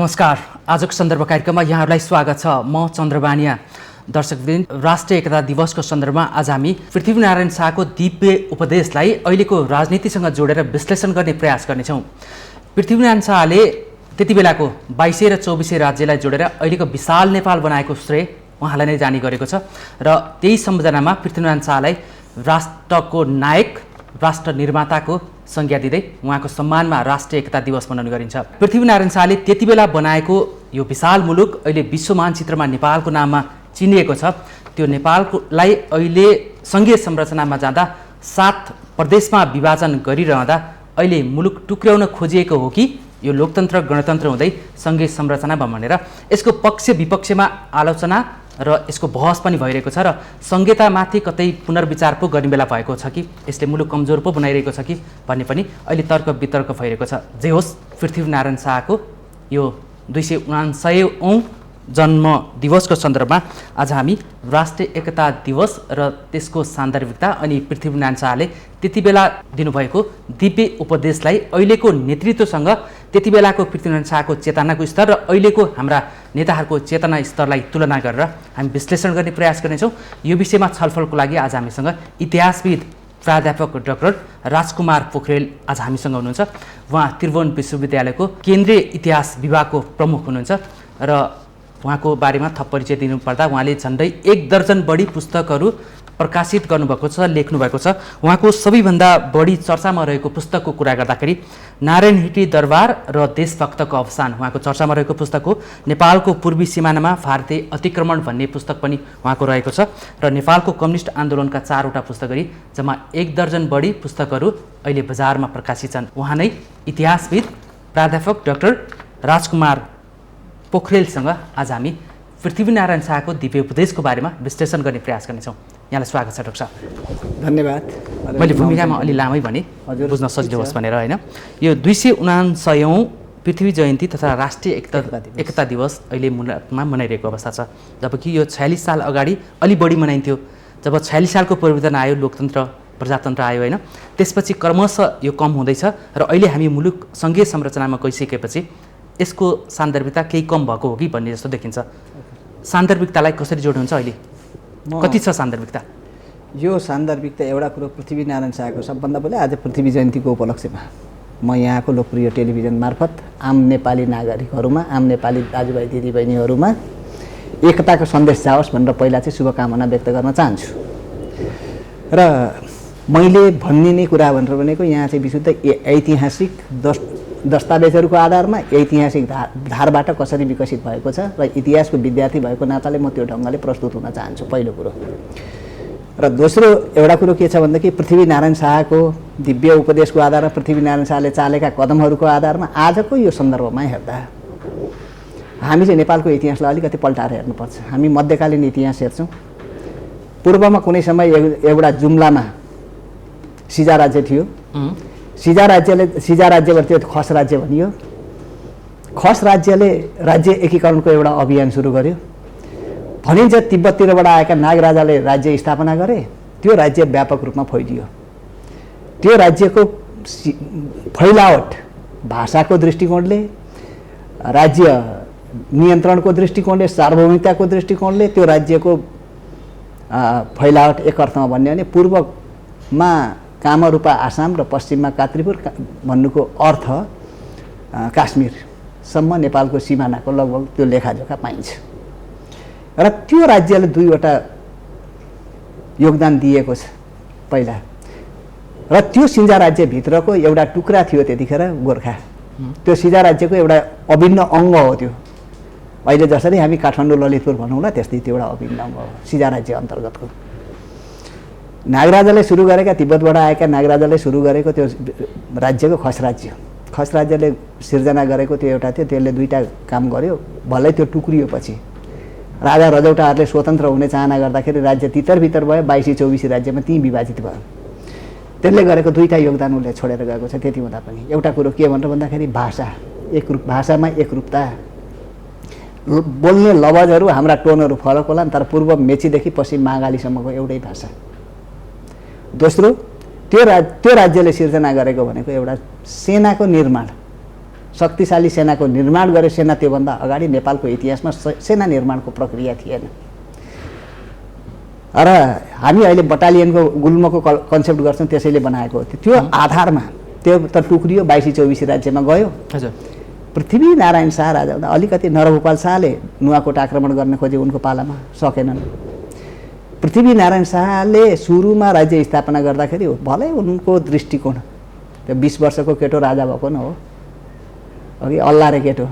नमस्कार। आजको सन्दर्भ कार्यक्रममा यहाँहरूलाई स्वागत छ। म चन्द्रबानिया। दर्शकवृन्द, राष्ट्रिय एकता दिवसको सन्दर्भमा आज हामी पृथ्वीनारायण शाहको दिव्य उपदेशलाई अहिलेको राजनीतिसँग जोडेर विश्लेषण गर्ने प्रयास गर्नेछौँ। पृथ्वीनारायण शाहले त्यति बेलाको 22 र 24 राज्यलाई जोडेर अहिलेको विशाल नेपाल बनाएको श्रेय उहाँलाई नै जाने गरेको छ र त्यही सम्झनामा पृथ्वीनारायण शाहलाई राष्ट्रको नायक, राष्ट्र निर्माताको संज्ञा दिँदै उहाँको सम्मानमा राष्ट्रिय एकता दिवस मनाउने गरिन्छ। पृथ्वीनारायण शाहले त्यति बेला बनाएको यो विशाल मुलुक अहिले विश्व मानचित्रमा नेपालको नाममा चिनिएको छ। त्यो नेपाललाई अहिले सङ्घीय संरचनामा जाँदा 7 प्रदेशमा विभाजन गरिरहँदा अहिले मुलुक टुक्र्याउन खोजिएको हो कि यो लोकतन्त्र गणतन्त्र हुँदै सङ्घीय संरचनामा भनेर यसको पक्ष विपक्षमा आलोचना र यसको बहस पनि भइरहेको छ र संहितामाथि कतै पुनर्विचार पो गर्ने बेला भएको छ कि यसले मुलुक कमजोर पो बनाइरहेको छ कि भन्ने पनि अहिले तर्क वितर्क भइरहेको छ। जे होस्, पृथ्वीनारायण शाहको यो 279औं जन्म दिवसको सन्दर्भमा आज हामी राष्ट्रिय एकता दिवस र त्यसको सान्दर्भिकता अनि पृथ्वीनारायण शाहले त्यति बेला दिनुभएको दिव्य उपदेशलाई अहिलेको नेतृत्वसँग त्यति बेलाको पृथ्वीनारायण शाहको चेतनाको स्तर र अहिलेको हाम्रा नेताहरूको चेतना स्तरलाई तुलना गरेर हामी विश्लेषण गर्ने प्रयास गर्नेछौँ। यो विषयमा छलफलको लागि आज हामीसँग इतिहासविद प्राध्यापक डाक्टर राजकुमार पोखरेल आज हामीसँग हुनुहुन्छ। उहाँ त्रिभुवन विश्वविद्यालयको केन्द्रीय इतिहास विभागको प्रमुख हुनुहुन्छ र उहाँको बारेमा थप परिचय दिनुपर्दा उहाँले झन्डै 1 दर्जन बढी पुस्तकहरू प्रकाशित गर्नुभएको छ, लेख्नुभएको छ। उहाँको सबैभन्दा बढी चर्चामा रहेको पुस्तकको कुरा गर्दाखेरि नारायण हिटी दरबार र देशभक्तको अवसान उहाँको चर्चामा रहेको पुस्तक हो। नेपालको पूर्वी सिमानामा भारतीय अतिक्रमण भन्ने पुस्तक पनि उहाँको रहेको छ र नेपालको कम्युनिस्ट आन्दोलनका 4वटा पुस्तक गरी जम्मा 1 दर्जन बढी पुस्तकहरू अहिले बजारमा प्रकाशित छन्। उहाँ नै इतिहासविद प्राध्यापक डाक्टर राजकुमार पोखरेलसँग आज हामी पृथ्वीनारायण शाहको दिव्य उपदेशको बारेमा विश्लेषण गर्ने प्रयास गर्नेछौँ। यहाँलाई स्वागत छ डाक्टर साहब। धन्यवाद। मैले भूमिकामा अलि लामै भने बुझ्न सजिलो होस् भनेर होइन। यो 279औं पृथ्वी जयन्ती तथा राष्ट्रिय एकता दिवस अहिले मुलुकमा मनाइरहेको अवस्था छ, जबकि यो 46 साल अगाडि अलि बढी मनाइन्थ्यो। जब 46 सालको परिवर्तन आयो, लोकतन्त्र प्रजातन्त्र आयो होइन, त्यसपछि क्रमशः यो कम हुँदैछ र अहिले हामी मुलुक सङ्घीय संरचनामा गइसकेपछि यसको सान्दर्भिकता केही कम भएको हो कि भन्ने जस्तो देखिन्छ। सान्दर्भिकतालाई कसरी जोड्नुहुन्छ अहिले? कति छ सान्दर्भिकता? यो सान्दर्भिकता एउटा कुरो पृथ्वीनारायण शाहको सबभन्दा पहिला आज पृथ्वी जयन्तीको उपलक्ष्यमा म यहाँको लोकप्रिय टेलिभिजन मार्फत आम नेपाली नागरिकहरूमा, आम नेपाली दाजुभाइ दिदीबहिनीहरूमा एकताको सन्देश जाओस् भनेर पहिला चाहिँ शुभकामना व्यक्त गर्न चाहन्छु। र मैले भनिने कुरा भनेर भनेको यहाँ चाहिँ विशुद्ध ऐतिहासिक दस्तावेजहरूको आधारमा ऐतिहासिक धारबाट कसरी विकसित भएको छ र इतिहासको विद्यार्थी भएको नाताले म त्यो ढङ्गले प्रस्तुत हुन चाहन्छु, पहिलो कुरो। र दोस्रो एउटा कुरो के छ भनेदेखि पृथ्वीनारायण शाहको दिव्य उपदेशको आधारमा, पृथ्वीनारायण शाहले चालेका कदमहरूको आधारमा आजको यो सन्दर्भमा हेर्दा हामी चाहिँ नेपालको इतिहासलाई अलिकति पल्टाएर हेर्नुपर्छ। हामी मध्यकालीन इतिहास हेर्छौँ। पूर्वमा कुनै समय एउटा जुम्लामा सिजा राज्य थियो। सिजा राज्यबाट त्यो खस राज्य भनियो। खस राज्यले राज्य एकीकरणको एउटा अभियान सुरु गर्यो। भनिन्छ तिब्बततिरबाट आएका नागराजाले राज्य स्थापना गरे। त्यो राज्य व्यापक रूपमा फैलियो। त्यो राज्यको फैलावट भाषाको दृष्टिकोणले, राज्य नियन्त्रणको दृष्टिकोणले, सार्वभौमिकताको दृष्टिकोणले त्यो राज्यको फैलावट एक अर्थमा भन्यो भने पूर्वमा कामरूपा आसाम र पश्चिममा कात्रीपुर भन्नुको अर्थ काश्मीरसम्म नेपालको सिमानाको लगभग त्यो लेखाजोखा पाइन्छ। र त्यो राज्यले 2वटा योगदान दिएको छ पहिला। र त्यो सिजा राज्यभित्रको एउटा टुक्रा थियो त्यतिखेर गोर्खा। त्यो सिजा राज्यको एउटा अभिन्न अङ्ग हो त्यो। अहिले जसरी हामी काठमाडौँ ललितपुर भनौँला त्यस्तै त्यो एउटा अभिन्न अङ्ग हो सिजा राज्य अन्तर्गतको। नागराजाले सुरु गरेका, तिब्बतबाट आएका नागराजाले सुरु गरेको त्यो राज्यको खस राज्य, खस राज्यले सिर्जना गरेको त्यो एउटा थियो। त्यसले 2टा काम गर्यो। भलै त्यो टुक्रियो पछि राजा रजौटाहरूले स्वतन्त्र हुने चाहना गर्दाखेरि राज्य तितरभित्र भयो। 22-24 राज्यमा ती विभाजित भयो। त्यसले गरेको 2टा योगदान उसले छोडेर गएको छ। त्यति हुँदा पनि एउटा कुरो के भनेर भन्दाखेरि भाषा, भाषामा एकरूपता। बोल्ने लवजहरू, हाम्रा टोनहरू फरक होला तर पूर्व मेचीदेखि पश्चिम महाकालीसम्मको एउटै भाषा। दोस्रो, त्यो राज्यले सिर्जना गरेको भनेको एउटा सेनाको निर्माण, शक्तिशाली सेनाको निर्माण गरे सेना त्योभन्दा अगाडि नेपालको इतिहासमा सेना निर्माणको प्रक्रिया थिएन। र हामी अहिले बटालियनको गुल्मको कन्सेप्ट गर्छौँ, त्यसैले बनाएको हो। त्यो आधारमा त्यो त टुक्रियो, 22-24 राज्यमा गयो। हजुर। पृथ्वीनारायण शाह राजा हुँदा अलिकति नरगोपाल शाहले नुवाकोट आक्रमण गर्न खोजे, उनको पालामा सकेनन्। पृथ्वीनारायण शाहले सुरुमा राज्य स्थापना गर्दाखेरि भलै उनको दृष्टिकोण त्यो 20 वर्षको केटो राजा भएको न हो, अघि अल्लारे केटो,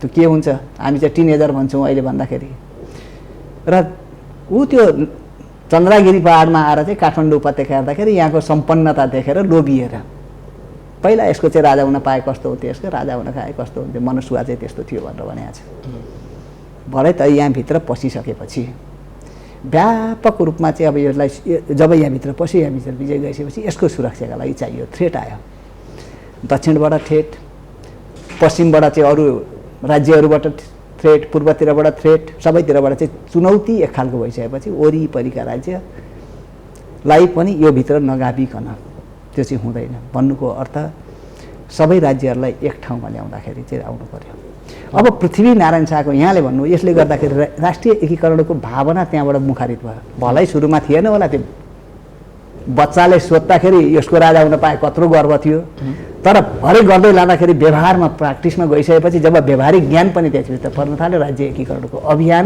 त्यो के हुन्छ हामी चाहिँ टिनेजर भन्छौँ अहिले भन्दाखेरि। र ऊ त्यो चन्द्रगिरी पहाडमा आएर चाहिँ काठमाडौँ उपत्यका हेर्दाखेरि यहाँको सम्पन्नता देखेर लोभिएर पहिला यसको चाहिँ राजा हुन पाए कस्तो हुन्थ्यो, यसको राजा हुन पाए कस्तो हुन्थ्यो, मनसुवा चाहिँ त्यस्तो थियो भनेर भनेको छ। भरे त यहाँभित्र पसिसकेपछि व्यापक रूपमा चाहिँ अब यसलाई जब यहाँभित्र पस्यो, यहाँभित्र विजय गइसकेपछि यसको सुरक्षाका लागि चाहियो, थ्रेट आयो। दक्षिणबाट थ्रेट, पश्चिमबाट चाहिँ अरू राज्यहरूबाट थ्रेट, पूर्वतिरबाट थ्रेट, सबैतिरबाट चाहिँ चुनौती एक खालको भइसकेपछि वरिपरिका राज्यलाई पनि यो भित्र नगाभिकन त्यो चाहिँ हुँदैन। भन्नुको अर्थ सबै राज्यहरूलाई एक ठाउँमा ल्याउँदाखेरि चाहिँ आउनु पर्यो। अब पृथ्वीनारायण शाहको यहाँले भन्नु, यसले गर्दाखेरि राष्ट्रिय एकीकरणको भावना त्यहाँबाट मुखारित भयो। भलै सुरुमा थिएन होला, त्यो बच्चाले सोद्धाखेरि यसको राजा हुन पाए कत्रो गर्व थियो, तर हरेक गर्दै लाँदाखेरि व्यवहारमा प्र्याक्टिसमा गइसकेपछि जब व्यवहारिक ज्ञान पनि त्यसभित्र पर्न थाल्यो, राज्य एकीकरणको अभियान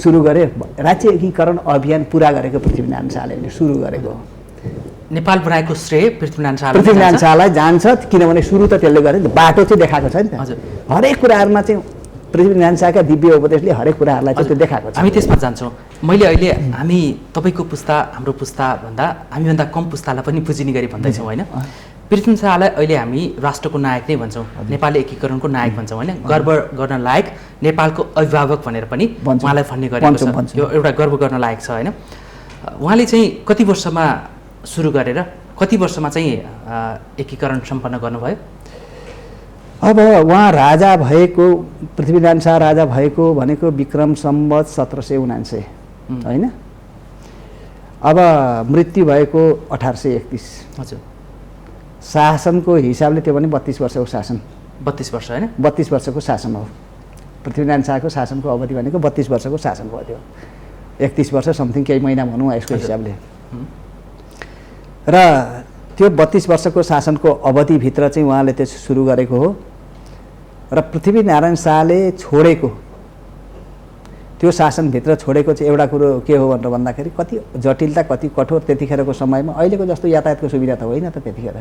सुरु गरे। राज्य एकीकरण अभियान पुरा गरेको पृथ्वीनारायण शाहले सुरु गरेको। नेपाल बनाएको श्रेय पृथ्वीनारायण शाहलाई जान्छ, किनभने सुरु त त्यसले गरे, बाटो चाहिँ देखाएको छ नि त। हरेक कुराहरूमा चाहिँ पृथ्वीनारायण शाहका दिव्य उपदेशले हरेक कुराहरूलाई चाहिँ त्यो देखाएको छ। हामी त्यसमा जान्छौँ। मैले अहिले हामी तपाईँको पुस्ता, हाम्रो पुस्ता भन्दा हामीभन्दा कम पुस्तालाई पनि पुजिने गरी भन्दैछौँ होइन। पृथ्वीनारायण शाहलाई अहिले हामी राष्ट्रको नायक नै भन्छौँ, नेपाली एकीकरणको नायक भन्छौँ होइन। गर्व गर्न लायक नेपालको अभिभावक भनेर पनि उहाँलाई भन्ने गरेको छ। यो एउटा गर्व गर्न लायक छ होइन। उहाँले चाहिँ कति वर्षमा सुरु गरेर कति वर्षमा चाहिँ एकीकरण सम्पन्न गर्नुभयो? अब उहाँ राजा भएको, पृथ्वीनारायण शाह राजा भएको भनेको विक्रम सम्वत 1779 होइन। अब मृत्यु भएको 1831। हजुर। शासनको हिसाबले त्यो पनि 32 वर्षको शासन। 32 वर्ष होइन? 32 वर्षको शासन हो। पृथ्वीनारायण शाहको शासनको अवधि भनेको 32 वर्षको शासन भयो। त्यो 31 वर्ष समथिङ केही महिना भनौँ यसको हिसाबले। र त्यो 32 वर्षको शासनको अवधिभित्र चाहिँ उहाँले त्यो सुरु गरेको हो। र पृथ्वीनारायण शाहले छोडेको त्यो शासनभित्र छोडेको चाहिँ एउटा कुरो के हो भनेर भन्दाखेरि कति जटिलता, कति कठोर त्यतिखेरको समयमा। अहिलेको जस्तो यातायातको सुविधा त होइन त त्यतिखेर,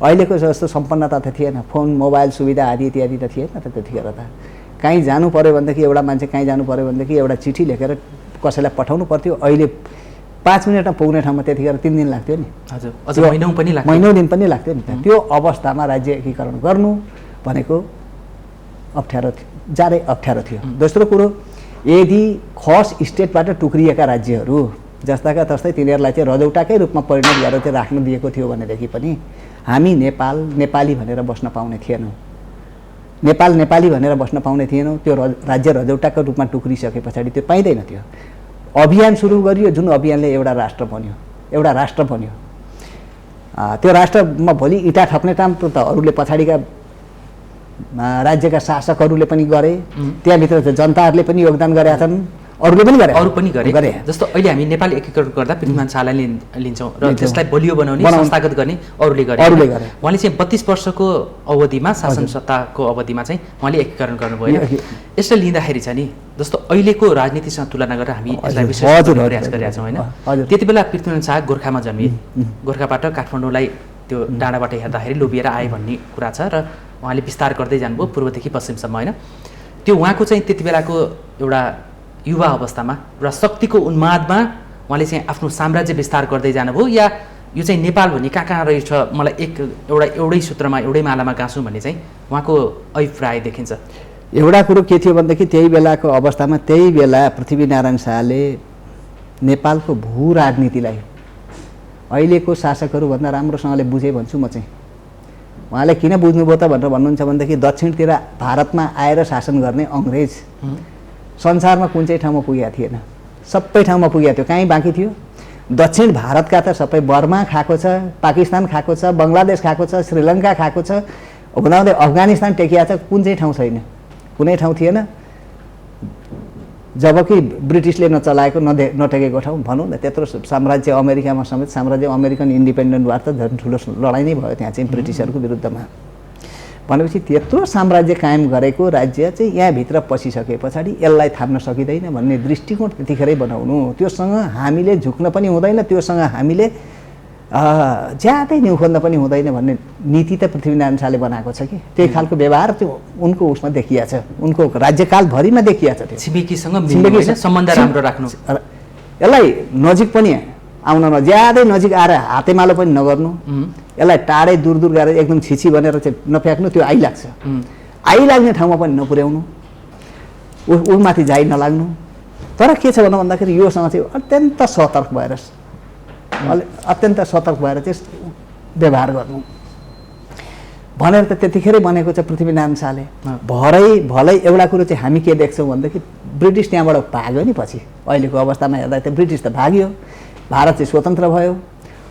अहिलेको जस्तो सम्पन्नता त थिएन, फोन मोबाइल सुविधा आदि इत्यादि त थिएन त त्यतिखेर त। कहीँ जानु पऱ्यो भनेदेखि एउटा मान्छे कहीँ जानु पऱ्यो भनेदेखि एउटा चिठी लेखेर कसैलाई पठाउनु पर्थ्यो। अहिले 5 मिनटमा पुग्ने ठाउँमा त्यतिखेर 3 दिन लाग्थ्यो नि। हजुर, अझ महिनौँ पनि लाग्थ्यो, महिनौँ दिन पनि लाग्थ्यो नि त। त्यो अवस्थामा राज्य एकीकरण गर्नु भनेको अप्ठ्यारो थियो, ज्यादै अप्ठ्यारो थियो। दोस्रो कुरो, यदि खस स्टेटबाट टुक्रिएका राज्यहरू जस्ताका तस्तै तिनीहरूलाई चाहिँ रजौटाकै रूपमा परिणत गरेर चाहिँ राख्न दिएको थियो भनेदेखि पनि हामी नेपाली भनेर बस्न पाउने थिएनौँ। नेपाली भनेर बस्न पाउने थिएनौँ। त्यो राज्य रजौटाको रूपमा टुक्रिसके पछाडि त्यो पाइँदैन थियो। अभियान सुरु गरियो, जुन अभियानले एउटा राष्ट्र बन्यो। त्यो राष्ट्रमा भोलि इँटा थप्ने काम त अरूले, पछाडिका राज्यका शासकहरूले पनि गरे, त्यहाँभित्र जनताहरूले पनि योगदान गरेका छन्, अरू पनि गरे। जस्तो अहिले हामी नेपाली एकीकरण गर्दा पृथ्वीनारायण शाहलाई लिन्छौँ र त्यसलाई बलियो बनाउने, संस्थागत गर्ने अरूले गरे। उहाँले चाहिँ 32 वर्षको अवधिमा, शासन सत्ताको अवधिमा चाहिँ उहाँले एकीकरण गर्नुभयो। यसलाई लिँदाखेरि चाहिँ नि जस्तो अहिलेको राजनीतिसँग तुलना गरेर हामी यसलाई विशेष प्रयास गरिरहेका छौँ होइन। त्यति बेला पृथ्वीनारायण शाह गोर्खामा जन्मिए, गोर्खाबाट काठमाडौँलाई त्यो डाँडाबाट हेर्दाखेरि लोभिएर आए भन्ने कुरा छ र उहाँले विस्तार गर्दै जानुभयो पूर्वदेखि पश्चिमसम्म होइन। त्यो उहाँको चाहिँ त्यति बेलाको एउटा युवा अवस्थामा एउटा शक्तिको उन्मादमा उहाँले चाहिँ आफ्नो साम्राज्य विस्तार गर्दै जानुभयो, या यो चाहिँ नेपाल भन्ने कहाँ रहेछ मलाई एउटै सूत्रमा एउटै मालामा गाँसौँ भन्ने चाहिँ उहाँको अभिप्राय देखिन्छ? एउटा कुरो के थियो भनेदेखि त्यही बेलाको अवस्थामा, त्यही बेला पृथ्वीनारायण शाहले नेपालको भू राजनीतिलाई अहिलेको शासकहरूभन्दा राम्रोसँगले बुझे भन्छु म चाहिँ। उहाँले किन बुझ्नुभयो त भनेर भन्नुहुन्छ भनेदेखि दक्षिणतिर भारतमा आएर शासन गर्ने अङ्ग्रेज संसारमा कुन चाहिँ ठाउँमा पुगेका थिएन, सबै ठाउँमा पुगेको थियो। कहीँ बाँकी थियो? दक्षिण भारतका त सबै बर्मा खाएको छ, पाकिस्तान खाएको छ, बङ्गलादेश खाएको छ, श्रीलङ्का खाएको छ, हुँदाहुँदै अफगानिस्तान टेकिया छ, कुन चाहिँ ठाउँ छैन, कुनै ठाउँ थिएन। जबकि ब्रिटिसले नचलाएको नटेकेको ठाउँ भनौँ न, त्यत्रो साम्राज्य अमेरिकामा समेत साम्राज्य अमेरिकन इन्डिपेन्डेन्ट वार त झन् ठुलो लडाइँ नै भयो त्यहाँ चाहिँ ब्रिटिसहरूको विरुद्धमा। भनेपछि त्यत्रो साम्राज्य कायम गरेको राज्य चाहिँ यहाँभित्र पसिसके पछाडि यसलाई थाम्न सकिँदैन भन्ने दृष्टिकोण त्यतिखेरै बनाउनु, त्योसँग हामीले झुक्न पनि हुँदैन, त्योसँग हामीले ज्यादै न्यु खोज्न पनि हुँदैन भन्ने नीति त पृथ्वीनारायण शाहले बनाएको छ कि। त्यही खालको व्यवहार त्यो उनको उसमा देखिया छ, उनको राज्यकालभरिमा देखिया छ। त्यो छिमेकीसँग सम्बन्ध राम्रो राख्नु, यसलाई नजिक पनि आउन ज्यादै नजिक आएर हातेमालो पनि नगर्नु, यसलाई टाढै दूर दूर गएर एकदम छिछि भनेर चाहिँ नफ्याँक्नु, त्यो आइलाग्छ। आइलाग्ने ठाउँमा पनि नपुर्याउनु, उसमाथि जाइ नलाग्नु। तर के छ भन्दाखेरि योसँग चाहिँ अत्यन्त सतर्क भएर चाहिँ व्यवहार गर्नु भनेर त त्यतिखेरै बनेको छ पृथ्वीनारायण शाहले। भलै एउटा कुरो चाहिँ हामी के देख्छौँ भनेदेखि ब्रिटिस त्यहाँबाट भाग्यो नि पछि, अहिलेको अवस्थामा हेर्दा त ब्रिटिस त भाग्यो, भारत चाहिँ स्वतन्त्र भयो।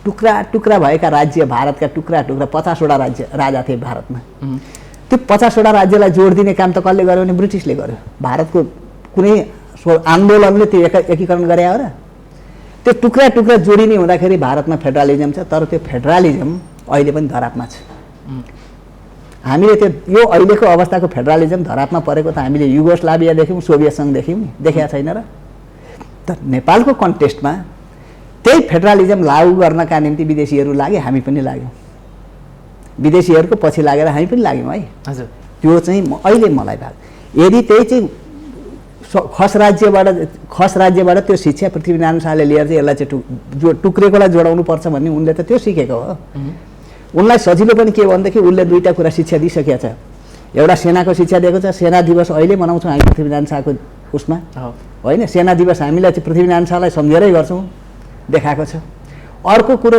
टुक्रा टुक्रा भएका राज्य, भारतका टुक्रा टुक्रा 50वटा राजा थिए भारतमा। त्यो 50वटा राज्यलाई जोड दिने काम त कसले गर्यो भने ब्रिटिसले गर्यो। भारतको कुनै आन्दोलनले त्यो एकीकरण गरे हो र? त्यो टुक्रा टुक्रा जोडिने हुँदाखेरि भारतमा फेडरलिजम छ, तर त्यो फेडरलिजम अहिले पनि धरापमा छ। हामीले त्यो यो अहिलेको अवस्थाको फेडरलिजम धरापमा परेको त हामीले युगोस्लाभिया देख्यौँ, सोभियत सङ्घ देख्यौँ नि, देखेका छैन र? तर नेपालको कन्टेस्टमा त्यही फेडरलिजम लागू गर्नका निम्ति विदेशीहरू लागे, हामी पनि लाग्यौँ। विदेशीहरूको पछि लागेर हामी पनि लाग्यौँ है। हजुर, त्यो चाहिँ अहिले मलाई लाग्यो यदि त्यही चाहिँ खस राज्यबाट त्यो शिक्षा पृथ्वीनारायण शाहले लिएर चाहिँ यसलाई चाहिँ टुक्रेकोलाई जोडाउनु पर्छ भन्ने उनले त त्यो सिकेको हो। उनलाई सजिलो पनि के भनेदेखि उसले दुईवटा कुरा शिक्षा दिइसकेको छ। एउटा सेनाको शिक्षा दिएको छ, सेना दिवस अहिले मनाउँछौँ हामी पृथ्वीनारायण शाहको उसमा, होइन? सेना दिवस हामीलाई चाहिँ पृथ्वीनारायण शाहलाई सम्झेरै गर्छौँ, देखाएको छ। अर्को कुरो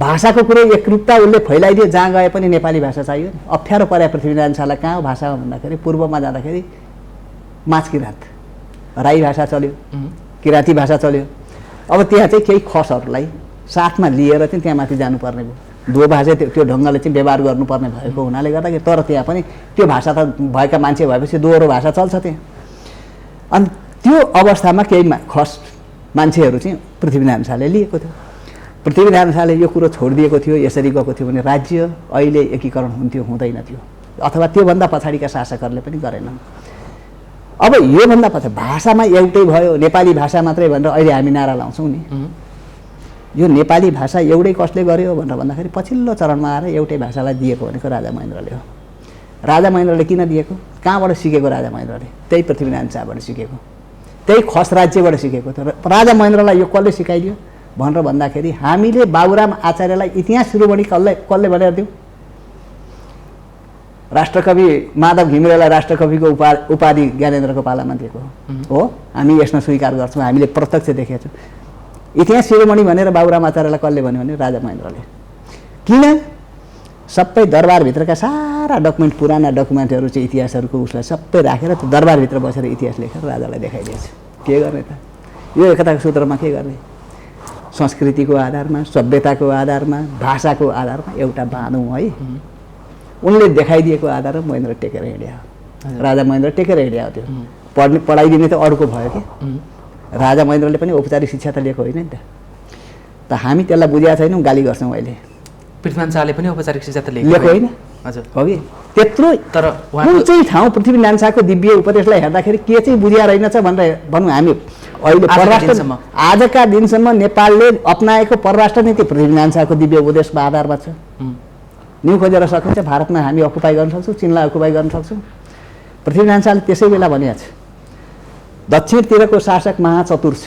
भाषाको कुरो एकरूपता उसले फैलाइदियो, जहाँ गए पनि नेपाली भाषा चाहियो। अप्ठ्यारो पर्या पृथ्वीनारायण शाहलाई कहाँ हो भाषा भन्दाखेरि पूर्वमा जाँदाखेरि माझ किराँत राई भाषा चल्यो, किराँती भाषा चल्यो। अब त्यहाँ चाहिँ केही खसहरूलाई साथमा लिएर चाहिँ त्यहाँ माथि जानुपर्ने भयो। दो भाषा त्यो ढङ्गले चाहिँ व्यवहार गर्नुपर्ने भएको हुनाले गर्दाखेरि, तर त्यहाँ पनि त्यो भाषा त भएका मान्छे भएपछि दोहोरो भाषा चल्छ त्यहाँ। अनि त्यो अवस्थामा केही खस मान्छेहरू चाहिँ पृथ्वीनारायण शाहले लिएको थियो। पृथ्वीनारायण शाहले यो कुरो छोडिदिएको थियो, यसरी गएको थियो भने राज्य अहिले एकीकरण हुन्थ्यो, हुँदैन थियो, अथवा त्योभन्दा पछाडिका शासकहरूले पनि गरेनन्। अब योभन्दा पछि भाषामा एउटै भयो, नेपाली भाषा मात्रै भनेर अहिले हामी नारा लाउँछौँ नि। यो नेपाली भाषा एउटै कसले गर्यो भनेर भन्दाखेरि पछिल्लो चरणमा आएर एउटै भाषालाई दिएको भनेको राजा महेन्द्रले हो। राजा महेन्द्रले किन दिएको, कहाँबाट सिकेको राजा महेन्द्रले? त्यही पृथ्वीनारायण शाहबाट सिकेको, त्यही खस राज्यबाट सिकेको थियो। राजा महेन्द्रलाई यो कसले सिकाइदियो भनेर भन्दाखेरि हामीले बाबुराम आचार्यलाई इतिहास शिरोमणि कसले भनेर दियौँ? राष्ट्रकवि माधव घिमिरेलाई राष्ट्रकविको उपाधि ज्ञानेन्द्रको पालामा दिएको हो। हामी यसमा स्वीकार गर्छौँ, हामीले प्रत्यक्ष देखेका छौँ। इतिहास शिरोमणि भनेर बाबुराम आचार्यलाई कसले भन्यो भने राजा महेन्द्रले। किन? सबै दरबारभित्रका सारा डकुमेन्ट, पुराना डकुमेन्टहरू चाहिँ इतिहासहरूको उसलाई सबै राखेर त्यो दरबारभित्र बसेर इतिहास लेखेर राजालाई देखाइदिएछ। के गर्ने त? यो एकताको सूत्रमा के गर्ने? संस्कृतिको आधारमा, सभ्यताको आधारमा, भाषाको आधारमा एउटा बाँधौँ है। उनले देखाइदिएको आधारमा महेन्द्र टेकेर हिँड्या हो, राजा महेन्द्र टेकेर हिँड्या हो। त्यो पढाइदिने त अरूको भयो कि, राजा महेन्द्रले पनि औपचारिक शिक्षा त लिएको होइन नि त। हामी त्यसलाई बुझेका छैनौँ, गाली गर्छौँ अहिले। पृथ्वीनारायण शाहले पनि औपचारिक शिक्षा त लिएको होइन? हजुर, हो कि? त्यत्रो तर कुन चाहिँ ठाउँ पृथ्वीनारायण शाहको दिव्य उपदेशलाई हेर्दाखेरि के चाहिँ बुझिया रहेनछ भनेर भनौँ हामी। अहिले परराष्ट्र आजका दिनसम्म नेपालले अपनाएको परराष्ट्र नीति पृथ्वीनारायण शाहको दिव्य उपदेशको आधारमा छ। न्यु खोजेर सकिन्छ, भारतमा हामी अकुपाई गर्न सक्छौँ, चिनलाई अकुपाई गर्न सक्छौँ। पृथ्वीनारायण शाहले त्यसै बेला भनेको छ, दक्षिणतिरको शासक महाचतुर छ,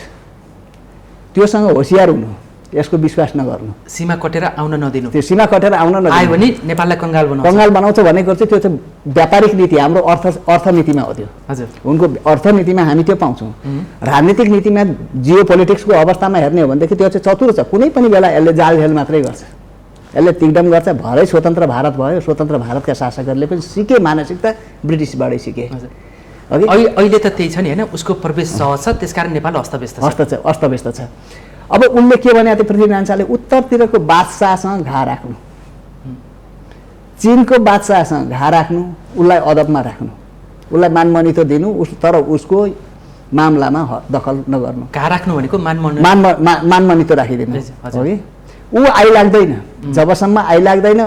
त्योसँग होसियार हुनु, यसको विश्वास नगर्नु, सीमा कटेर आउन नदिनु। त्यो सीमा कटेर आउन नदिनु आयो भने नेपाललाई कङ्गाल बनाउँछ भनेको चाहिँ त्यो चाहिँ व्यापारिक नीति, हाम्रो अर्थनीतिमा हो त्यो। हजुर, उनको अर्थनीतिमा हामी त्यो पाउँछौँ। राजनीतिक नीतिमा जियो पोलिटिक्सको अवस्थामा हेर्ने हो भनेदेखि त्यो चाहिँ चतुर छ। कुनै पनि बेला यसले जालझेल मात्रै गर्छ, यसले तिगडम गर्छ। भरै स्वतन्त्र भारत भयो, स्वतन्त्र भारतका शासकहरूले पनि सिके मानसिकता ब्रिटिसबाटै सिके। अहिले त त्यही छ नि होइन, उसको प्रवेश सहज छ, त्यसकारण नेपाल अस्तव्यस्त छ। अब उनले के भने पृथ्वीनारायण शाहले उत्तरतिरको बादशाहसँग घा राख्नु, चीनको बादशाहसँग घा राख्नु, उसलाई अदबमा राख्नु, उसलाई मानमनितो दिनु, तर उसको मामलामा दखल नगर्नु। घा राख्नु भनेको मानमनितो राखिदिनु हो कि ऊ आइलाग्दैन, जबसम्म आइलाग्दैन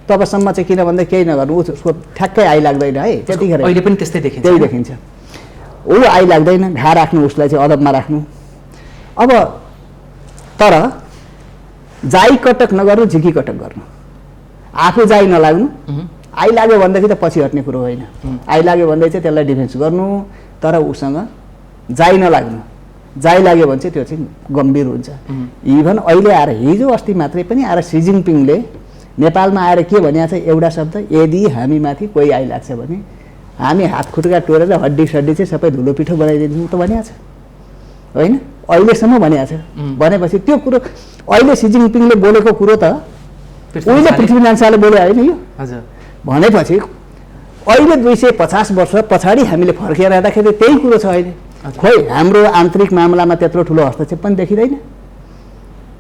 तबसम्म चाहिँ किन भन्दा केही नगर्नु, उसको ठ्याक्कै आइलाग्दैन है, त्यतिखेर अहिले पनि त्यस्तै देखिन्छ। त्यही देखिन्छ। ऊ आइलाग्दैन, घा राख्नु, उसलाई चाहिँ अदबमा राख्नु। अब तर जाई कटक नगर्नु, झिकी कटक गर्नु, आफू जाइ नलाग्नु। आइलाग्यो भनेदेखि त पछि हट्ने कुरो होइन, आइलाग्यो भन्दै चाहिँ त्यसलाई डिफेन्स गर्नु, तर उसँग जाइ नलाग्नु। जाइ लाग्यो भने चाहिँ त्यो चाहिँ गम्भीर हुन्छ। इभन अहिले आएर हिजो अस्ति मात्रै पनि आएर सी जिनपिङले नेपालमा आएर के भनेको छ, एउटा शब्द, यदि हामीमाथि कोही आइलाग्छ भने हामी हात खुट्टा टोरेर हड्डी सड्डी चाहिँ सबै धुलो पिठो बनाइदिन्छौँ त भनेको छ होइन, अहिलेसम्म भनेको छ। भनेपछि त्यो कुरो अहिले सी जिनपिङले बोलेको कुरो त उहिले पृथ्वीनारायण शाहले बोले होइन यो। भनेपछि अहिले 250 वर्ष पछाडि हामीले फर्केर हेर्दाखेरि त्यही कुरो छ अहिले। खोइ हाम्रो आन्तरिक मामलामा त्यत्रो ठुलो हस्तक्षेप पनि देखिँदैन,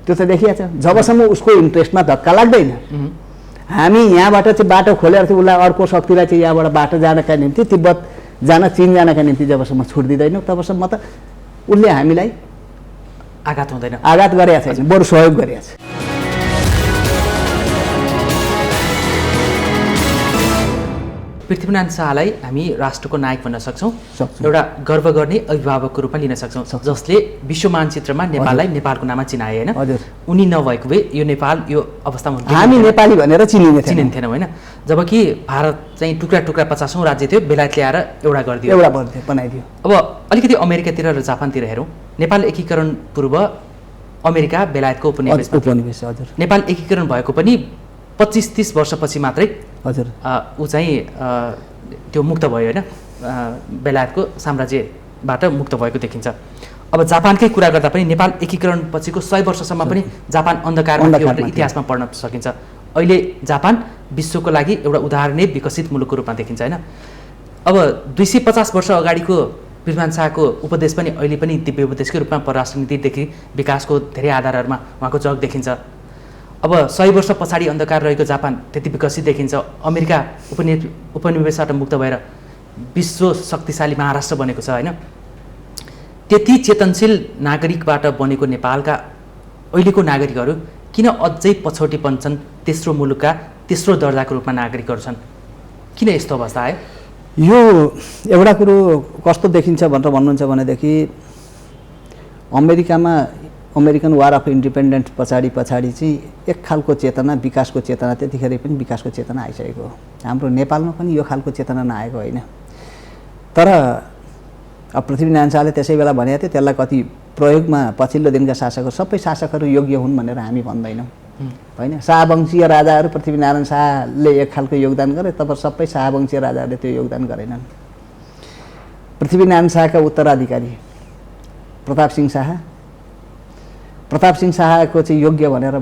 त्यो त देखिया छ। जबसम्म उसको इन्ट्रेस्टमा धक्का लाग्दैन, हामी यहाँबाट चाहिँ बाटो खोलेर चाहिँ उसलाई अर्को शक्तिलाई चाहिँ यहाँबाट बाटो जानका निम्ति, तिब्बत जान, चीन जानका निम्ति जबसम्म छुट दिँदैनौँ तबसम्म त उसले हामीलाई आघात हुँदैन, आघात गरेका छैन, बरु सहयोग गरेका छ। पृथ्वीनारायण शाहलाई हामी राष्ट्रको नायक भन्न सक्छौँ, एउटा गर्व गर्ने अभिभावकको रूपमा लिन सक्छौँ, जसले विश्व मानचित्रमा नेपाललाई नेपालको नाममा चिनाए होइन। उनी नभएको भए यो नेपाल यो अवस्थामा हामी नेपाली भनेर चिनिन्थेन होइन। जबकि भारत चाहिँ टुक्रा टुक्रा 50औं राज्य थियो, बेलायतले आएर एउटा गरिदियो, एउटा बनाइदियो। अब अलिकति अमेरिकातिर र जापानतिर हेरौँ, नेपाल एकीकरण पूर्व अमेरिका बेलायतको उपनिवेश, नेपाल एकीकरण भएको पनि 25-30 वर्षपछि मात्रै हजुर ऊ चाहिँ त्यो मुक्त भयो होइन, बेलायतको साम्राज्यबाट मुक्त भएको देखिन्छ। अब जापानकै कुरा गर्दा पनि नेपाल एकीकरण पछिको 100 वर्षसम्म पनि जापान अन्धकारमा थियो भनेर इतिहासमा पढ्न सकिन्छ। अहिले जापान विश्वको लागि एउटा उदाहरणीय विकसित मुलुकको रूपमा देखिन्छ होइन। अब 250 वर्ष अगाडिको पृथ्वीनारायण शाहको उपदेश पनि अहिले पनि दिव्य उपदेशकै रूपमा परराष्ट्र नीतिदेखि विकासको धेरै आधारहरूमा उहाँको जग देखिन्छ। अब 100 वर्ष पछाडि अन्धकार रहेको जापान त्यति विकसित देखिन्छ, अमेरिका उपनिवेशबाट मुक्त भएर विश्व शक्तिशाली महाराष्ट्र बनेको छ होइन। त्यति चेतनशील नागरिकबाट बनेको नेपालका अहिलेको नागरिकहरू किन अझै पछौटीपन छन्, तेस्रो मुलुकका तेस्रो दर्जाको रूपमा नागरिकहरू छन्, किन यस्तो अवस्था आयो? यो एउटा कुरो कस्तो देखिन्छ भनेर भन्नुहुन्छ भनेदेखि अमेरिकामा अमेरिकन वार अफ इन्डिपेन्डेन्स पछाडि चाहिँ एक खालको चेतना, विकासको चेतना, त्यतिखेर पनि विकासको चेतना आइसकेको हो। हाम्रो नेपालमा पनि यो खालको चेतना नआएको होइन। तर अब पृथ्वीनारायण शाहले त्यसै बेला भनेको थियो, त्यसलाई कति प्रयोगमा पछिल्लो दिनका शासकहरू सबै शासकहरू योग्य हुन् भनेर हामी भन्दैनौँ होइन। शाहवंशीय राजाहरू पृथ्वीनारायण शाहले एक खालको योगदान गरे, तब सबै शाहवंशीय राजाहरूले त्यो योगदान गरेनन्। पृथ्वीनारायण शाहका उत्तराधिकारी प्रताप सिंह शाहको चाहिँ योग्य भनेर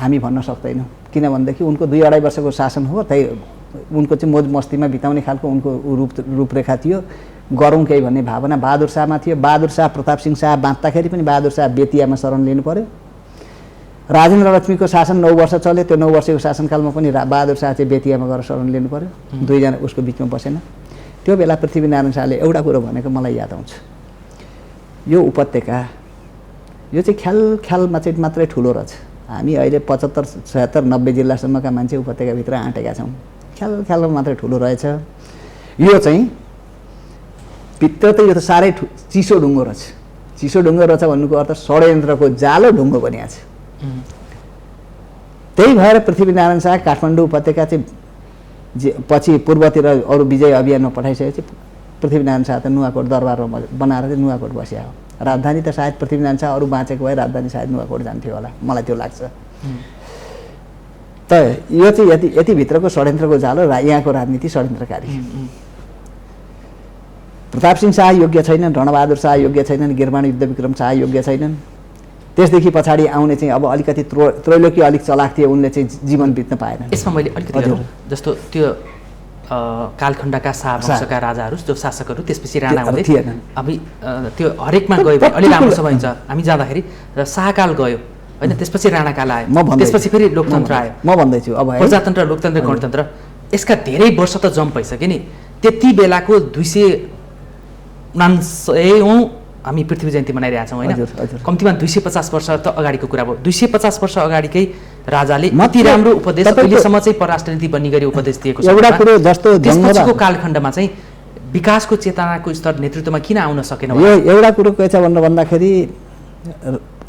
हामी भन्न सक्दैनौँ, किनभनेदेखि उनको 2-2.5 वर्षको शासन हो, त्यही उनको चाहिँ मोज मस्तीमा बिताउने खालको उनको रूपरेखा थियो। गरौँ केही भन्ने भावना बहादुर शाहमा थियो। बहादुर शाह प्रताप सिंह शाह बाँच्दाखेरि पनि बहादुर शाह बेतियामा शरण लिनु पर्यो। राजेन्द्र लक्ष्मीको शासन 9 वर्ष चल्यो, त्यो 9 वर्षको शासनकालमा पनि बहादुर शाह चाहिँ बेतियामा गएर शरण लिनु पर्यो, दुईजना उसको बिचमा बसेन। त्यो बेला पृथ्वीनारायण शाहले एउटा कुरो भनेको मलाई याद आउँछ, यो उपत्यका यो चाहिँ ख्यालमा चाहिँ मात्रै ठुलो रहेछ, हामी अहिले 75, 76, 90 जिल्लासम्मका मान्छे उपत्यकाभित्र आँटेका छौँ, ख्यालमा मात्रै ठुलो रहेछ। यो चाहिँ भित्र त यो त साह्रै चिसो ढुङ्गो रहेछ। चिसो ढुङ्गो रहेछ भन्नुको अर्थ षड्यन्त्रको जालो ढुङ्गो बनिएको छ। त्यही भएर पृथ्वीनारायण शाह काठमाडौँ उपत्यका चाहिँ पछि पूर्वतिर अरू विजय अभियानमा पठाइसकेपछि पृथ्वीनारायण शाह त नुवाकोट दरबारमा बनाएर चाहिँ नुवाकोट बस्या हो। राजधानी त सायद पृथ्वीनारायण शाह अरू बाँचेको भए राजधानी सायद नुवाकोट जान्थ्यो होला, मलाई त्यो लाग्छ। त यो चाहिँ यति भित्रको षड्यन्त्रको जालो, यहाँको राजनीति षड्यन्त्रकारी। प्रताप सिंह शाह योग्य छैनन्, रणबहादुर शाह योग्य छैनन्, गिरवाण युद्ध विक्रम शाह योग्य छैनन्। त्यसदेखि पछाडि आउने चाहिँ अब अलिकति त्रैलोकी अलिक चलाक थिए, उनले चाहिँ जीवन बित्न पाएनन्। यसमा मैले अलिकति जस्तो त्यो कालखण्डका शाहवंशका राजाहरू जो शासकहरू त्यसपछि राणा हुँदै थिएनन्। अब त्यो हरेकमा गयो अलि लामो समय हुन्छ। हामी जाँदाखेरि शाहकाल गयो, होइन, त्यसपछि राणाकाल आयो, म भन्दै त्यसपछि फेरि लोकतन्त्र आयो, म भन्दैछु अब है प्रजातन्त्र लोकतन्त्र गणतन्त्र यसका धेरै वर्ष त जम्प भइसक्यो नि। त्यति बेलाको 249औं हामी पृथ्वी जयन्ती मनाइरहेका छौँ होइन, कम्तीमा 250 वर्ष त अगाडिको कुरा भयो। 250 वर्ष अगाडिकै राजाले अति राम्रो उपदेश अहिलेसम्म चाहिँ परराष्ट्र नीति बन्ने गरी उपदेश दिएको छ। एउटा कुरो जस्तो त्यसपछिको कालखण्डमा चाहिँ विकासको चेतनाको स्तर नेतृत्वमा किन आउन सकेन? यो एउटा कुरो के छ भनेर भन्दाखेरि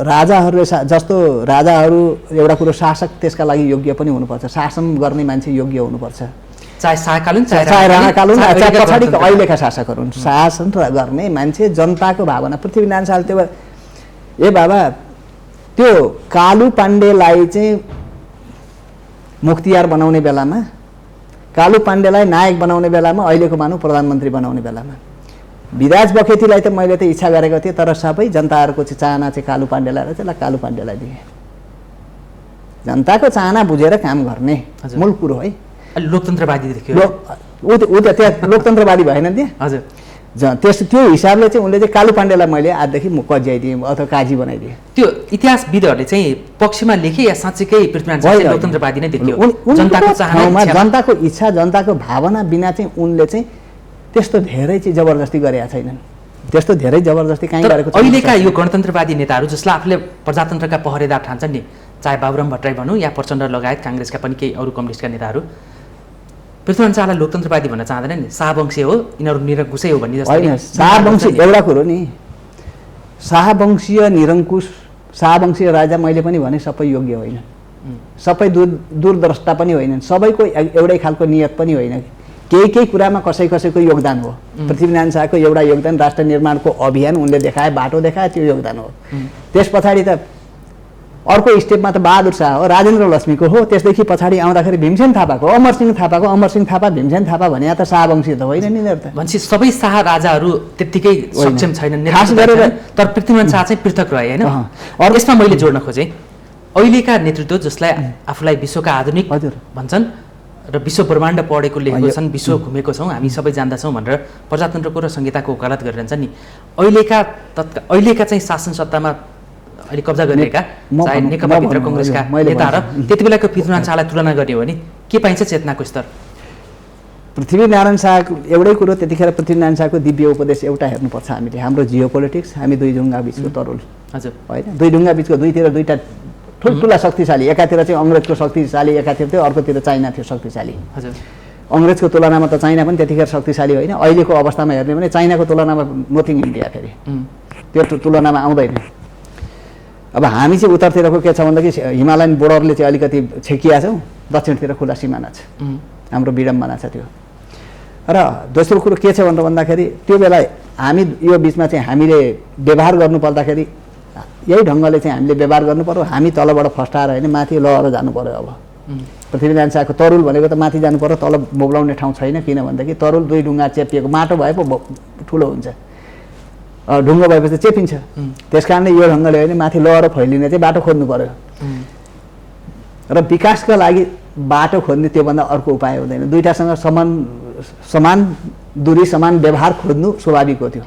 राजाहरूले जस्तो राजाहरू एउटा कुरो शासक त्यसका लागि योग्य पनि हुनुपर्छ, शासन गर्ने मान्छे योग्य हुनुपर्छ, चाहे शाहकालीन चाहे राणाकालीन चाहे पछाडिको अहिलेका शासकहरू हुन्। शासन गर्ने मान्छे जनताको भावना। पृथ्वीनारायण शाहले त्यो ए बाबा त्यो कालु पाण्डेलाई चाहिँ मुख्तियार बनाउने बेलामा, कालु पाण्डेलाई नायक बनाउने बेलामा, अहिलेको मानव प्रधानमन्त्री बनाउने बेलामा विराज बखेतीलाई त मैले त इच्छा गरेको थिएँ, तर सबै जनताहरूको चाहिँ चाहना चाहिँ कालु पाण्डेलाई र त्यसलाई कालु पाण्डेलाई दिएँ। जनताको चाहना बुझेर काम गर्ने मूल कुरो है। लोकतन्त्रवादी देखियो ऊ त त्यहाँ लोकतन्त्रवादी भएन त्यहाँ। हजुर, त्यो हिसाबले चाहिँ उनले चाहिँ कालु पाण्डेलाई मैले आजदेखि म कज्याइदिएँ अथवा काजी बनाइदिएँ। त्यो इतिहासविदहरूले चाहिँ पक्षमा लेखे या साँच्चैकै पृथ्वीनारायण शाह लोकतन्त्रवादी नै देखियो? जनताको चाहना, जनताको इच्छा, जनताको भावना बिना चाहिँ उनले चाहिँ त्यस्तो धेरै चाहिँ जबरजस्ती गरेका छैनन्। त्यस्तो धेरै जबरजस्ती कहीँ गरेको छैन। अहिलेका यो गणतन्त्रवादी नेताहरू जसलाई आफूले प्रजातन्त्रका पहरेदार ठान्छन् नि, चाहे बाबुराम भट्टराई भनौँ या प्रचण्ड लगायत काङ्ग्रेसका पनि केही अरू कम्युनिस्टका नेताहरू पृथ्वीनारायण शाहलाई लोकतन्त्रवादी भन्न चाहँदैन नि, शाहवंशी हो, यिनीहरू निरङ्कुशै हो भन्ने जस्तो। होइन, शाहवंशी एउटा कुरो नि, शाहवंशीय निरङ्कुश शाहवंशीय राजा मैले पनि भने सबै योग्य होइन, सबै दूरद्रष्टा पनि होइनन्, सबैको एउटै खालको नियत पनि होइन। केही कुरामा कसैको योगदान हो। पृथ्वीनारायण शाहको एउटा योगदान राष्ट्र निर्माणको अभियान उनले देखाए, बाटो देखाए, त्यो योगदान हो। त्यस पछाडि त अर्को स्टेपमा त बहादुर शाह हो, राजेन्द्र लक्ष्मीको हो, त्यसदेखि पछाडि आउँदाखेरि भीमसेन थापाको, अमरसिंह थापा, भीमसेन थापा भने त शाहवंशी त होइन नि त। भनेपछि सबै शाह राजाहरू त्यत्तिकै सक्षम छैनन्, खास गरेर तर पृथ्वीनारायण शाह चाहिँ पृथक रहे होइन। यसमा मैले जोड्न खोजेँ अहिलेका नेतृत्व जसलाई आफूलाई विश्वका आधुनिक भन्छन् र विश्व ब्रह्माण्ड पढेको लेखेको छन्, विश्व घुमेको छौँ, हामी सबै जान्दछौँ भनेर प्रजातन्त्रको र संहिताको वकालत गरिरहन्छन् नि, अहिलेका चाहिँ शासन सत्तामा अहिले कब्जा गरिरहेका चाहे नेकपाभित्र कङ्ग्रेसका नेता र त्यति बेलाको पृथ्वीनारायण शाहलाई तुलना गर्ने हो भने के पाइन्छ चेतनाको स्तर? पृथ्वीनारायण शाह एउटै कुरो, त्यतिखेर पृथ्वीनारायण शाहको दिव्य उपदेश एउटा हेर्नुपर्छ हामीले, हाम्रो जियो पोलिटिक्स, हामी दुई ढुङ्गा बिचको तरुल। हजुर, होइन, दुई ढुङ्गा बिचको दुईतिर दुईवटा ठुल्ठुला शक्तिशाली, एकातिर चाहिँ अङ्ग्रेजको शक्तिशाली एकातिर थियो, अर्कोतिर चाइना थियो शक्तिशाली। हजुर, अङ्ग्रेजको तुलनामा त चाइना पनि त्यतिखेर शक्तिशाली होइन, अहिलेको अवस्थामा हेर्ने भने चाइनाको तुलनामा नथिङ इन्डिया, फेरि त्यो तुलनामा आउँदैन। अब हामी चाहिँ उत्तरतिरको के छ भन्दाखेरि हिमालयन बोर्डरले चाहिँ अलिकति छेकिया छौँ, दक्षिणतिर खुला सिमाना छ, हाम्रो विडम्बना छ त्यो। र दोस्रो कुरो के छ भनेर भन्दाखेरि त्यो बेला हामी यो बिचमा चाहिँ हामीले व्यवहार गर्नु पर्दाखेरि यही ढङ्गले चाहिँ हामीले व्यवहार गर्नु पर्यो। हामी तलबाट फस्टाएर होइन माथि लहर जानु पर्यो। अब पृथ्वीनारायण शाहको तरुल भनेको त माथि जानु पर्यो, तल बोब्लाउने ठाउँ छैन, किन भनेदेखि तरुल दुई ढुङ्गा चेपिएको, माटो भए पो ठुलो हुन्छ, ढुङ्गो भएपछि चेपिन्छ। त्यस कारणले यो ढङ्गले होइन माथि लहर फैलिने चाहिँ बाटो खोज्नु पर्यो। र विकासका लागि बाटो खोज्ने त्योभन्दा अर्को उपाय हुँदैन। दुईटासँग समान दूरी समान व्यवहार खोज्नु स्वाभाविक हो। त्यो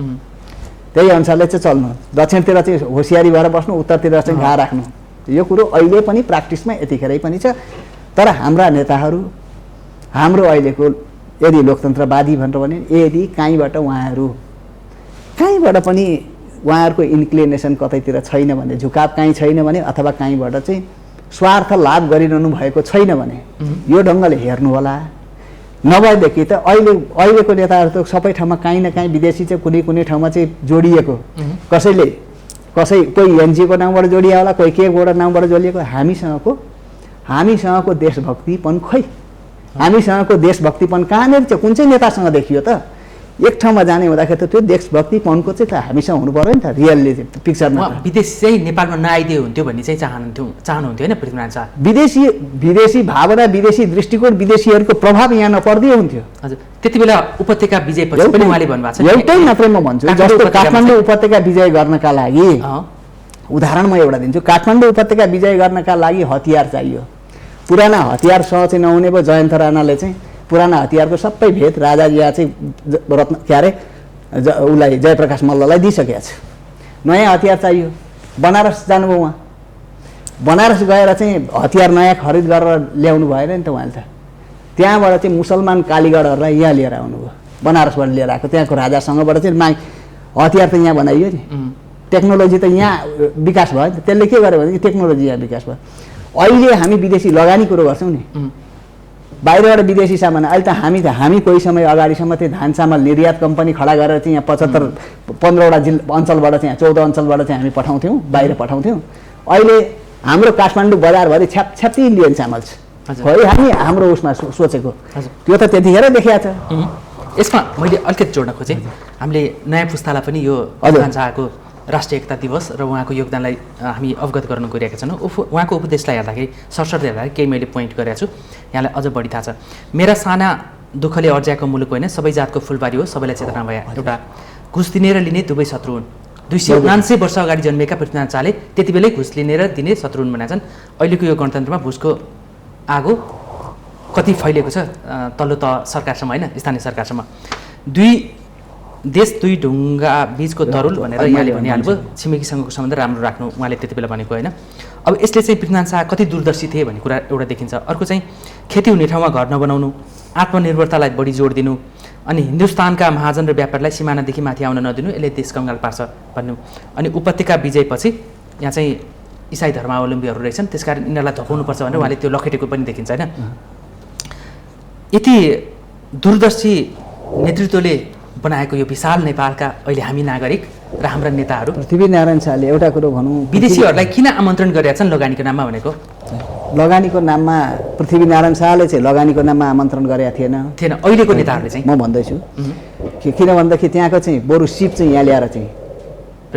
त्यही अनुसारले चाहिँ चल्नु, दक्षिणतिर चाहिँ होसियारी भएर बस्नु, उत्तरतिर चाहिँ घा राख्नु। यो कुरो अहिले पनि प्र्याक्टिसमा यतिखेरै पनि छ। तर हाम्रा नेताहरू, हाम्रो अहिलेको यदि लोकतन्त्रवादी भनेर भने यदि कहीँबाट पनि उहाँहरूको इन्क्लिनेसन कतैतिर छैन भने, झुकाव कहीँ छैन भने, अथवा कहीँबाट चाहिँ स्वार्थ लाभ गरिरहनु भएको छैन भने यो ढङ्गले हेर्नु होला। नभएदेखि त अहिलेको नेताहरू त सबै ठाउँमा काहीँ न काहीँ विदेशी चाहिँ कुनै ठाउँमा चाहिँ जोडिएको, कोही एनजिओको नामबाट जोडिया होला, कोही केबाट नामबाट जोडिएको। हामीसँगको देशभक्तिपन खोइ, हामीसँगको देशभक्तिपन कहाँनिर चाहिँ कुन चाहिँ नेतासँग देखियो त? एक ठाउँमा जाने हुँदाखेरि त त्यो देशभक्तिपनको चाहिँ हामीसँग हुनु पऱ्यो नि त, रियल्ली पिक्चरमा। विदेशी चाहिँ नेपालमा नआइदियो हुन्थ्यो भन्ने चाहिँ चाहनुहुन्थ्यो होइन पृथ्वीनारायण शाह? विदेशी भावना, विदेशी दृष्टिकोण, विदेशीहरूको प्रभाव यहाँ नपर्दियो हुन्थ्यो। हजुर, त्यति बेला उपत्यका विजयपछि पनि उहाँले भन्नुभएको छ एउटै मात्रै म भन्छु, जस्तो काठमाडौँ उपत्यका विजय गर्नका लागि उदाहरण म एउटा दिन्छु। काठमाडौँ उपत्यका विजय गर्नका लागि हतियार चाहियो। पुराना हतियारसँग चाहिँ नहुने भयो। जयन्त राणाले चाहिँ पुराना हतियारको सबै भेद राजाजिया चाहिँ उसलाई जयप्रकाश मल्ललाई दिइसकेको छ। नयाँ हतियार चाहियो, बनारस जानुभयो उहाँ। बनारस गएर चाहिँ हतियार नयाँ खरिद गरेर ल्याउनु भएन नि त उहाँले त। त्यहाँबाट चाहिँ मुसलमान कालीगढहरूलाई यहाँ लिएर आउनुभयो, बनारसबाट लिएर आएको, त्यहाँको राजासँगबाट चाहिँ हतियार त यहाँ बनाइयो नि, टेक्नोलोजी त यहाँ विकास भयो नि त। त्यसले के गर्यो भने टेक्नोलोजी यहाँ विकास भयो। अहिले हामी विदेशी लगानी कुरो गर्छौँ नि, बाहिरबाट विदेशी सामान। अहिले त हामी कोही समय अगाडिसम्म त्यो धान चामल निर्यात कम्पनी खडा गरेर चाहिँ यहाँ 15वटा अञ्चलबाट चाहिँ 14 अञ्चलबाट चाहिँ हामी पठाउँथ्यौँ, बाहिर पठाउँथ्यौँ। अहिले हाम्रो काठमाडौँ बजारभरि छ्यापछ्याप्ती इन्डियन चामल छ। है हामी हाम्रो उसमा सोचेको त्यो त त्यतिखेर देखिया छ। यसमा मैले अलिकति जोड्न खोजेँ, हामीले नयाँ पुस्तालाई पनि यो पितृमान शाहको राष्ट्रिय एकता दिवस र उहाँको योगदानलाई हामी अवगत गर्न गइरहेका छौँ। उहाँको उपदेशलाई हेर्दाखेरि सरसर्ती हेर्दाखेरि केही मैले पोइन्ट गरेको छु, यहाँलाई अझ बढी थाहा छ। मेरा साना दुःखले अर्ज्याएको मुलुक होइन, सबै जातको फुलबारी हो, सबैलाई चेतना भए। एउटा घुस दिने र लिने दुवै शत्रु हुन्। 279 वर्ष अगाडि जन्मेका पृथ्वीनारायण शाहले त्यति बेलै घुस लिने र दिने शत्रु हुन् भनेका छन्। अहिलेको यो गणतन्त्रमा घुसको आगो कति फैलिएको छ तल्लो सरकारसम्म होइन, स्थानीय सरकारसम्म। दुई देश दुई ढुङ्गा बिचको तरुल भनेर यहाँले भनिहाल्नुभयो, छिमेकीसँगको सम्बन्ध राम्रो राख्नु उहाँले त्यति बेला भनेको होइन। अब यसले चाहिँ पृथ्वीनारायण शाह कति दूरदर्शी थिए भन्ने कुरा एउटा देखिन्छ। अर्को चाहिँ खेती हुने ठाउँमा घर नबनाउनु, आत्मनिर्भरतालाई बढी जोड दिनु, अनि हिन्दुस्तानका महाजन र व्यापारीलाई सिमानादेखि माथि आउन नदिनु, यसले देश कङ्गाल पार्छ भन्नु। अनि उपत्यका विजयपछि यहाँ चाहिँ इसाई धर्मावलम्बीहरू रहेछन्, त्यसकारण यिनीहरूलाई धपाउनुपर्छ भनेर उहाँले त्यो लखेटेको पनि देखिन्छ होइन। यति दूरदर्शी नेतृत्वले बनाएको यो विशाल नेपालका अहिले हामी नागरिक र हाम्रा नेताहरू पृथ्वीनारायण शाहले एउटा कुरो भनौँ, विदेशीहरूलाई किन आमन्त्रण गरेका छन् लगानीको नाममा भनेको? लगानीको नाममा पृथ्वीनारायण शाहले चाहिँ लगानीको नाममा आमन्त्रण गरेका थिएन। अहिलेको नेताहरूले चाहिँ म भन्दैछु किन भन्दाखेरि त्यहाँको चाहिँ बरु सिप चाहिँ यहाँ ल्याएर चाहिँ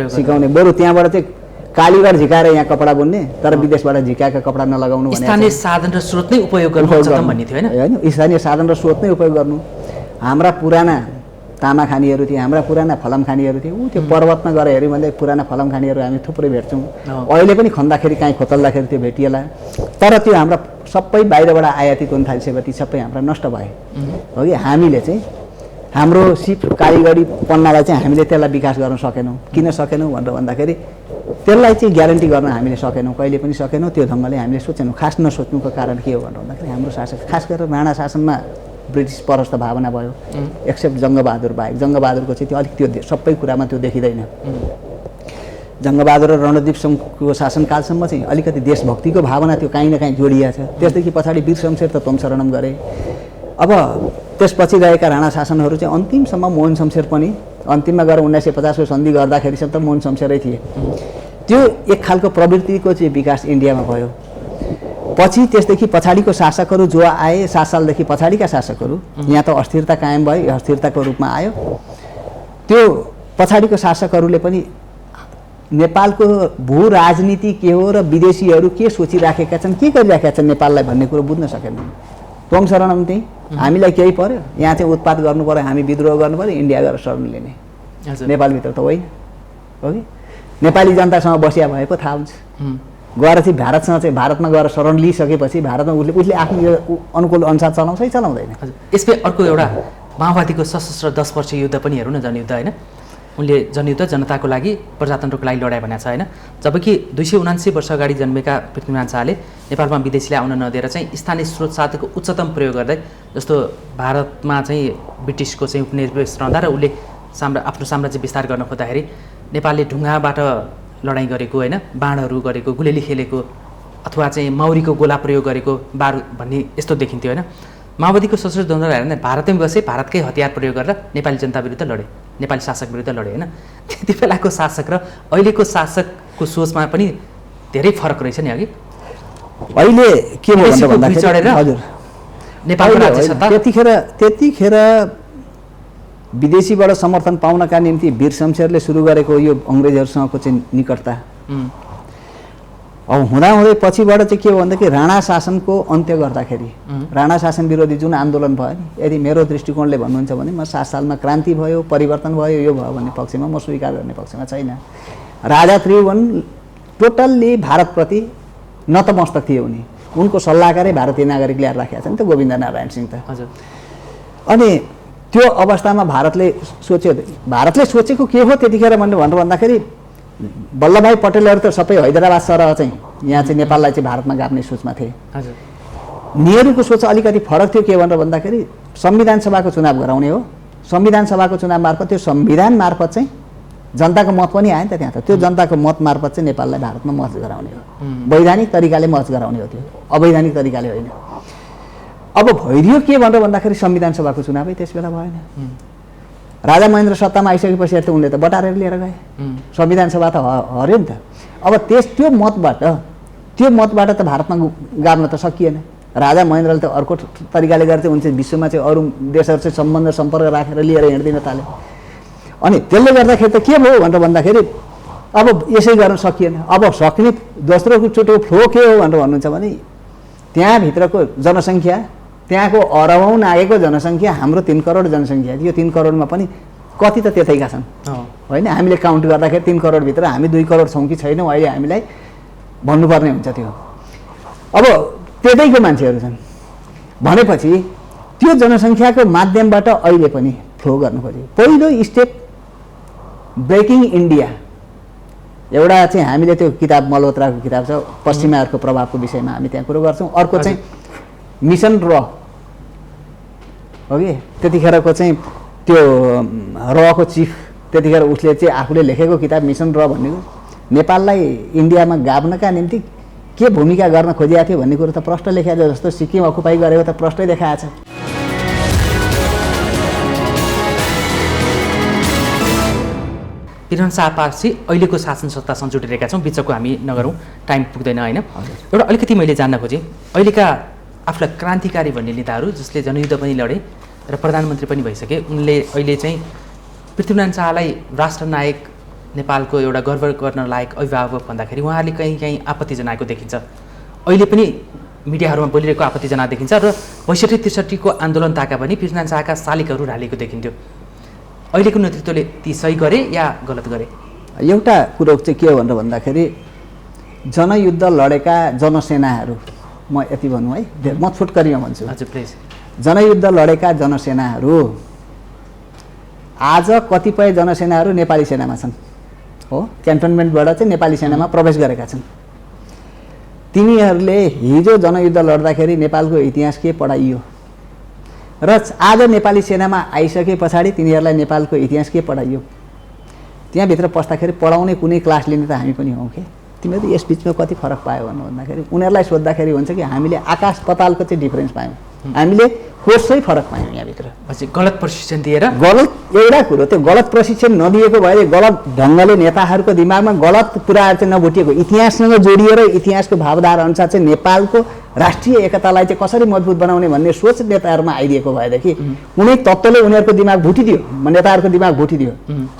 सिकाउने, बरु त्यहाँबाट चाहिँ कालीगढ झिकाएर यहाँ कपडा बुन्ने, तर विदेशबाट झिकाएका कपडा नलगाउनु भने स्थानीय साधन र स्रोत नै उपयोग गर्नु भन्ने थियो होइन। स्थानीय साधन र स्रोत नै उपयोग गर्नु। हाम्रा पुराना तामा खानीहरू थिए, हाम्रा पुराना फलम खानीहरू थिए, त्यो पर्वतमा गएर हेऱ्यौँ भने पुराना फलम खानीहरू हामी थुप्रै भेट्छौँ। अहिले पनि खन्दाखेरि काहीँ खोतल्दाखेरि त्यो भेटिएला, तर त्यो हाम्रा सबै बाहिरबाट आयातित हुन थालिसकेपछि सबै हाम्रा नष्ट भए हो कि। हामीले चाहिँ हाम्रो सिप कारिगरी पन्नालाई चाहिँ हामीले त्यसलाई विकास गर्न सकेनौँ। किन सकेनौँ भनेर भन्दाखेरि त्यसलाई चाहिँ ग्यारेन्टी गर्न हामीले सकेनौँ, कहिले पनि सकेनौँ। त्यो ढङ्गले हामीले सोचेनौँ। खास नसोच्नुको कारण के हो भनेर भन्दाखेरि हाम्रो शासक, खास गरेर राणा शासनमा ब्रिटिस परस्त भावना भयो, एक्सेप्ट जङ्गबहादुर बाहेक। जङ्गबहादुरको चाहिँ त्यो अलिक त्यो सबै कुरामा त्यो देखिँदैन। जङ्गबहादुर र रणदीप सिंहको शासनकालसम्म चाहिँ अलिकति देशभक्तिको भावना त्यो काहीँ न काहीँ जोडिया छ। त्यसदेखि पछाडि वीर शमशेर त तोमशरणम गरे। अब त्यसपछि रहेका राणा शासनहरू चाहिँ अन्तिमसम्म मोहन शमशेर पनि अन्तिममा गएर 1950को सन्धि गर्दाखेरिसम्म त मोहन शमशेरै थिए। त्यो एक खालको प्रवृत्तिको चाहिँ विकास इन्डियामा भयो। पछि त्यसदेखि पछाडिको शासकहरू जो आए, 7 सालदेखि पछाडिका शासकहरू, यहाँ त अस्थिरता कायम भयो, अस्थिरताको रूपमा आयो। त्यो पछाडिको शासकहरूले पनि नेपालको भू राजनीति के हो र विदेशीहरू के सोचिराखेका छन्, के गरिराखेका छन् नेपाललाई भन्ने कुरो बुझ्न सकेनन्। तोमशरणम चाहिँ हामीलाई केही पर्यो, यहाँ चाहिँ उत्पात गर्नु पर्यो, हामी विद्रोह गर्नु पर्यो, इन्डिया गएर शरण लिने। नेपालभित्र त होइन हो कि। नेपाली जनतासँग बसिया भए पो थाहा हुन्छ। गएर चाहिँ भारतसँग चाहिँ भारतमा गएर शरण लिइसकेपछि भारतमा उसले आफ्नो अनुकूल अनुसार चलाउँछ चलाउँदैन। यसमा अर्को एउटा माओवादीको सशस्त्र 10 वर्ष युद्ध पनि हेरौँ न, जनयुद्ध होइन। उनले जनयुद्ध जनताको लागि, प्रजातन्त्रको लागि लडाइँ भनेको छ होइन। जबकि 279 वर्ष अगाडि जन्मेका पृथ्वीनारायण शाहले नेपालमा विदेशीलाई आउन नदिएर चाहिँ स्थानीय स्रोत साधनको उच्चतम प्रयोग गर्दै, जस्तो भारतमा चाहिँ ब्रिटिसको चाहिँ उपनिवेश रहँदा र उसले आफ्नो साम्राज्य विस्तार गर्न खोज्दाखेरि नेपालले ढुङ्गाबाट लडाइँ गरेको होइन, बाणहरू गरेको, गुलेली खेलेको, अथवा चाहिँ मौरीको गोला प्रयोग गरेको, बारुद भन्ने यस्तो देखिन्थ्यो होइन। माओवादीको सशस्त्र द्वन्द्व हेर्दा भारतमै बसे भारतकै हतियार प्रयोग गरेर नेपाली जनता विरुद्ध लडे, नेपाली शासक विरुद्ध लडे होइन। त्यति बेलाको शासक र अहिलेको शासकको सोचमा पनि धेरै फरक रहेछ नि अघि। अहिले के भयो भन्दाखेरि हजुर नेपालको राज्य सत्ता त्यतिखेर विदेशीबाट समर्थन पाउनका निम्ति वीर शमशेरले सुरु गरेको यो अङ्ग्रेजहरूसँगको चाहिँ निकटता अब हुँदाहुँदै पछिबाट चाहिँ के हो भन्दाखेरि राणा शासनको अन्त्य गर्दाखेरि राणा शासन विरोधी जुन आन्दोलन भयो नि, यदि मेरो दृष्टिकोणले भन्नुहुन्छ भने म 7 सालमा क्रान्ति भयो, परिवर्तन भयो, यो भयो भन्ने पक्षमा म स्वीकार गर्ने पक्षमा छैन। राजा त्रिभुवन टोटल्ली भारतप्रति नतमस्तक थिए। उनको सल्लाहकारै भारतीय नागरिक ल्याएर राखेका छन् त गोविन्द नारायण सिंह त। हजुर। अनि त्यो अवस्थामा भारतले सोचेको के हो त्यतिखेर भनेर भन्दाखेरि वल्लभभाइ पटेलहरू त सबै हैदराबाद सरह चाहिँ यहाँ चाहिँ नेपाललाई चाहिँ भारतमा गाड्ने सोचमा थिए। हजुर। नेहरूको सोच अलिकति फरक थियो। के भनेर भन्दाखेरि संविधान सभाको चुनाव गराउने हो, संविधान सभाको चुनाव मार्फत त्यो संविधान मार्फत चाहिँ जनताको मत पनि आयो नि त त्यहाँ त, त्यो जनताको मत मार्फत चाहिँ नेपाललाई भारतमा मर्ज गराउने हो, वैधानिक तरिकाले मर्ज गराउने हो, त्यो अवैधानिक तरिकाले होइन। अब भइदियो के भनेर भन्दाखेरि संविधान सभाको चुनावै त्यस बेला भएन। राजा महेन्द्र सत्तामा आइसकेपछि त उनले त बटारेर लिएर गए, संविधान सभा त हर्यो नि त। अब त्यो मतबाट त भारतमा गाड्न त सकिएन। राजा महेन्द्रले त अर्को तरिकाले गर्थे, उन चाहिँ विश्वमा चाहिँ अरू देशहरू चाहिँ सम्बन्ध सम्पर्क राखेर लिएर हिँड्दिन थाले। अनि त्यसले गर्दाखेरि त के भयो भनेर भन्दाखेरि अब यसै गर्न सकिएन। अब सक्ने दोस्रो चोटि फ्लो के हो भनेर भन्नुहुन्छ भने त्यहाँभित्रको जनसङ्ख्या, त्यहाँको अरबौँ नागेको जनसङ्ख्या हाम्रो 3 करोड जनसङ्ख्या, यो 3 करोडमा पनि कति त त्यतैका छन् होइन। हामीले काउन्ट गर्दाखेरि 3 करोडभित्र हामी 2 करोड छौँ कि छैनौँ अहिले हामीलाई भन्नुपर्ने हुन्छ त्यो। अब त्यतैको मान्छेहरू छन् भनेपछि त्यो जनसङ्ख्याको माध्यमबाट अहिले पनि फ्लो गर्नु पर्यो। पहिलो स्टेप ब्रेकिङ इन्डिया एउटा चाहिँ हामीले त्यो किताब मल्होत्राको किताब छ, पश्चिमाहरूको प्रभावको विषयमा हामी त्यहाँ कुरो गर्छौँ। अर्को चाहिँ मिसन र हो कि त्यतिखेरको चाहिँ त्यो रको चिफ त्यतिखेर उसले चाहिँ आफूले लेखेको किताब मिसन र भन्ने नेपाललाई इन्डियामा गाब्नका निम्ति के भूमिका गर्न खोजिएको थियो भन्ने कुरो त प्रष्ट लेखेको जस्तो सिक्किम अकुपाई गरेको त प्रष्टै देखाएको छ। पृथ्वीनारायण शाह पारसी अहिलेको शासन सत्तासँग जोडिरहेका छौँ, बिचको हामी नगरौँ, टाइम पुग्दैन होइन। एउटा अलिकति मैले जान्न खोजेँ, अहिलेका आफूलाई क्रान्तिकारी भन्ने नेताहरू जसले जनयुद्ध पनि लडे र प्रधानमन्त्री पनि भइसके, उनले अहिले चाहिँ पृथ्वीनारायण शाहलाई राष्ट्रनायक, नेपालको एउटा गर्व गर्न लायक अभिभावक भन्दाखेरि उहाँहरूले कहीँ आपत्ति जनाएको देखिन्छ। अहिले पनि मिडियाहरूमा बोलिरहेको आपत्ति जनाएको देखिन्छ र ६२-६३ आन्दोलन ताका पनि पृथ्वीनारायण शाहका शालिकहरू ढालेको देखिन्थ्यो। अहिलेको नेतृत्वले ती सही गरे या गलत गरे? एउटा कुरो चाहिँ के हो भनेर भन्दाखेरि जनयुद्ध लडेका जनसेनाहरू, म यति भनौँ है, म छुटकरीमा भन्छु। हजुर प्लिज। जनयुद्ध लडेका जनसेनाहरू आज कतिपय जनसेनाहरू नेपाली सेनामा छन् हो, क्यान्टोनमेन्टबाट चाहिँ नेपाली सेनामा प्रवेश गरेका छन्। तिनीहरूले हिजो जनयुद्ध लड्दाखेरि नेपालको इतिहास के पढाइयो र आज नेपाली सेनामा आइसके पछाडि तिनीहरूलाई नेपालको इतिहास के पढाइयो, त्यहाँभित्र पस्दाखेरि पढाउने कुनै क्लास लिने त हामी पनि हौँ कि। तिमीहरू यस बिचमा कति फरक पायो भन्दाखेरि उनीहरूलाई सोद्धाखेरि हुन्छ कि हामीले आकाश पतालको चाहिँ डिफरेन्स पायौँ, हामीले कोर्सै फरक पायौँ यहाँभित्र। गलत प्रशिक्षण दिएर गलत एउटा कुरो, त्यो गलत प्रशिक्षण नदिएको भए गलत ढङ्गले नेताहरूको दिमागमा गलत कुराहरू चाहिँ नभुटिएको, इतिहाससँग जोडिएर इतिहासको भावधारा अनुसार चाहिँ नेपालको राष्ट्रिय एकतालाई चाहिँ कसरी मजबुत बनाउने भन्ने सोच नेताहरूमा आइदिएको भएदेखि कुनै तत्त्वले उनीहरूको दिमाग भुटिदियो, नेताहरूको दिमाग भुटिदियो।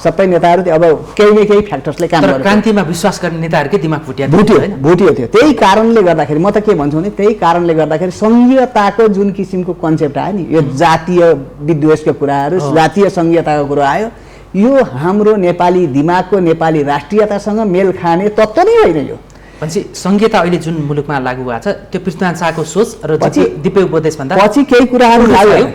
सबै नेताहरू अब केही न केही फ्याक्टर्सले काम गर्यो, क्रान्तिमा विश्वास गर्ने नेताहरूकै दिमाग भुटियो थियो। त्यही कारणले गर्दाखेरि म त के भन्छु भने त्यही कारणले गर्दाखेरि सङ्घीयताको जुन किसिमको कन्सेप्ट आयो नि, यो जातीय विद्वेषको कुराहरू, जातीय सङ्घीयताको कुरो आयो, यो हाम्रो नेपाली दिमागको नेपाली राष्ट्रियतासँग मेल खाने तत्त्व नै होइन। यो भनेपछि सङ्घीयता अहिले जुन मुलुकमा लागू भएको छ त्यो पृथ्वीनारायण शाहको सोच र दिव्य उपदेश भन्दा पछि केही कुराहरू लाग्यो,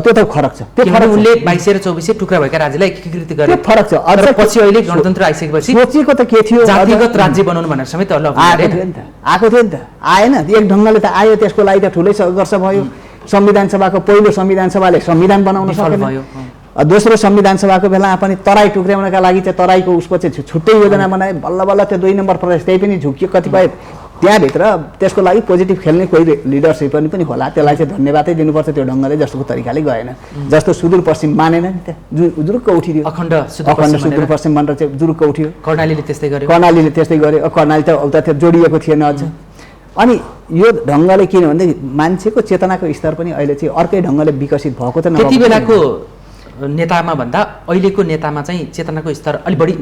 त्यो त फरक छ। त्यो फरक उनले 22 र 24 टुक्रा भएका राज्यलाई एकीकृत गरे, फरक छ। अझ पछि अहिले गणतन्त्र आइसकेपछि सोचेको त के थियो, जातिगत राज्य बनाउनु भनेर समेत आएको थियो नि त, आएन एक ढङ्गले त आयो, त्यसको लागि त ठुलै सङ्घर्ष भयो। संविधान सभाको पहिलो संविधान सभाले संविधान बनाउन सकेन, दोस्रो संविधान सभाको बेलामा पनि तराई टुक्र्याउनका लागि चाहिँ तराईको उसको चाहिँ छुट्टै योजना बनाए, बल्ल बल्ल त्यो 2 नम्बर प्रदेश त्यही पनि झुकियो। कतिपय त्यहाँभित्र त्यसको लागि पोजिटिभ खेल्ने कोही लिडरसिप पनि होला, त्यसलाई चाहिँ धन्यवादै दिनुपर्छ। त्यो ढङ्गले जस्तो तरिकाले गएन, जस्तो सुदूरपश्चिम मानेन नि, त्यहाँ जुरुक्क उठिदियो, अखण्ड सुदूरपश्चिम भनेर चाहिँ जुरुक्क उठ्यो। कर्णालीले त्यस्तै गर्यो, कर्णाली त उता त्यो जोडिएको थिएन अझ। अनि यो ढङ्गले किन भन्दाखेरि मान्छेको चेतनाको स्तर पनि अहिले चाहिँ अर्कै ढङ्गले विकसित भएको छ। त्यति बेलाको नेतामा भन्दा अहिलेको नेतामा चाहिँ चेतनाको स्तर अलि बढी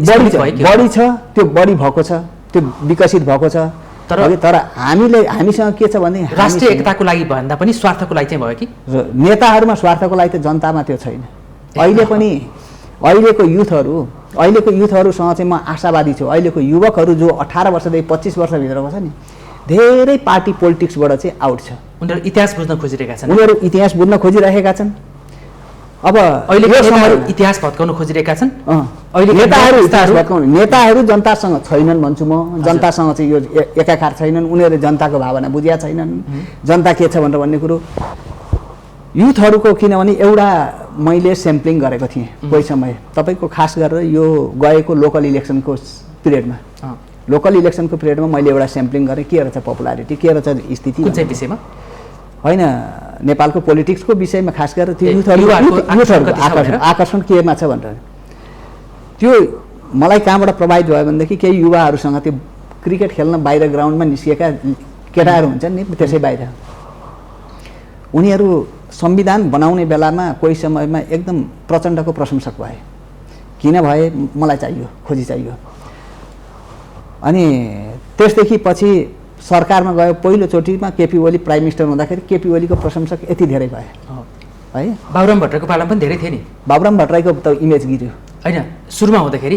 छ, त्यो बढी भएको छ, त्यो विकसित भएको छ। तर हामीसँग के छ भने राष्ट्रिय एकताको लागि भन्दा पनि स्वार्थको लागि चाहिँ भयो कि नेताहरूमा स्वार्थको लागि त जनतामा त्यो छैन। अहिले पनि अहिलेको युथहरूसँग चाहिँ म आशावादी छु। अहिलेको युवकहरू जो 18 वर्षदेखि 25 वर्षभित्रको छ नि, धेरै पार्टी पोलिटिक्सबाट चाहिँ आउट छ। उनीहरू इतिहास बुझ्न खोजिरहेका छन्, उनीहरू इतिहास बुझ्न खोजिरहेका छन्। अब अहिले इतिहास भत्काउन खोजिरहेका छन्। अहिले नेताहरू जनतासँग छैनन् भन्छु म। जनतासँग चाहिँ यो एकाकार छैनन्, उनीहरूले जनताको भावना बुझिया छैनन्, जनता के छ भनेर भन्ने कुरो। युथहरूको किनभने एउटा मैले स्याम्पलिङ गरेको थिएँ कोही समय, तपाईँको खास गरेर यो गएको लोकल इलेक्सनको पिरियडमा, लोकल इलेक्सनको पिरियडमा मैले एउटा स्याम्पलिङ गरेँ के रहेछ पपुलारिटी, के रहेछ स्थिति। कुन चाहिँ विषयमा? होइन, नेपालको पोलिटिक्सको विषयमा खास गरेर त्यो युथहरूको आकर्षण केमा छ भनेर। त्यो मलाई कहाँबाट प्रभावित भयो भनेदेखि केही युवाहरूसँग त्यो क्रिकेट खेल्न बाहिर ग्राउन्डमा निस्किएका केटाहरू हुन्छन् नि, त्यसै बाहिर उनीहरू संविधान बनाउने बेलामा कोही समयमा एकदम प्रचण्डको प्रशंसक भए। किन भए? मलाई चाहियो, खोजी चाहियो। अनि त्यसदेखि पछि सरकारमा गयो, पहिलोचोटिमा केपी ओली प्राइम मिनिस्टर हुँदाखेरि केपी ओलीको प्रशंसक यति धेरै भए है। बाबुराम भट्टराईको पालामा पनि धेरै थिए नि। बाबुराम भट्टराईको त इमेज गिर्यो होइन, सुरुमा हुँदाखेरि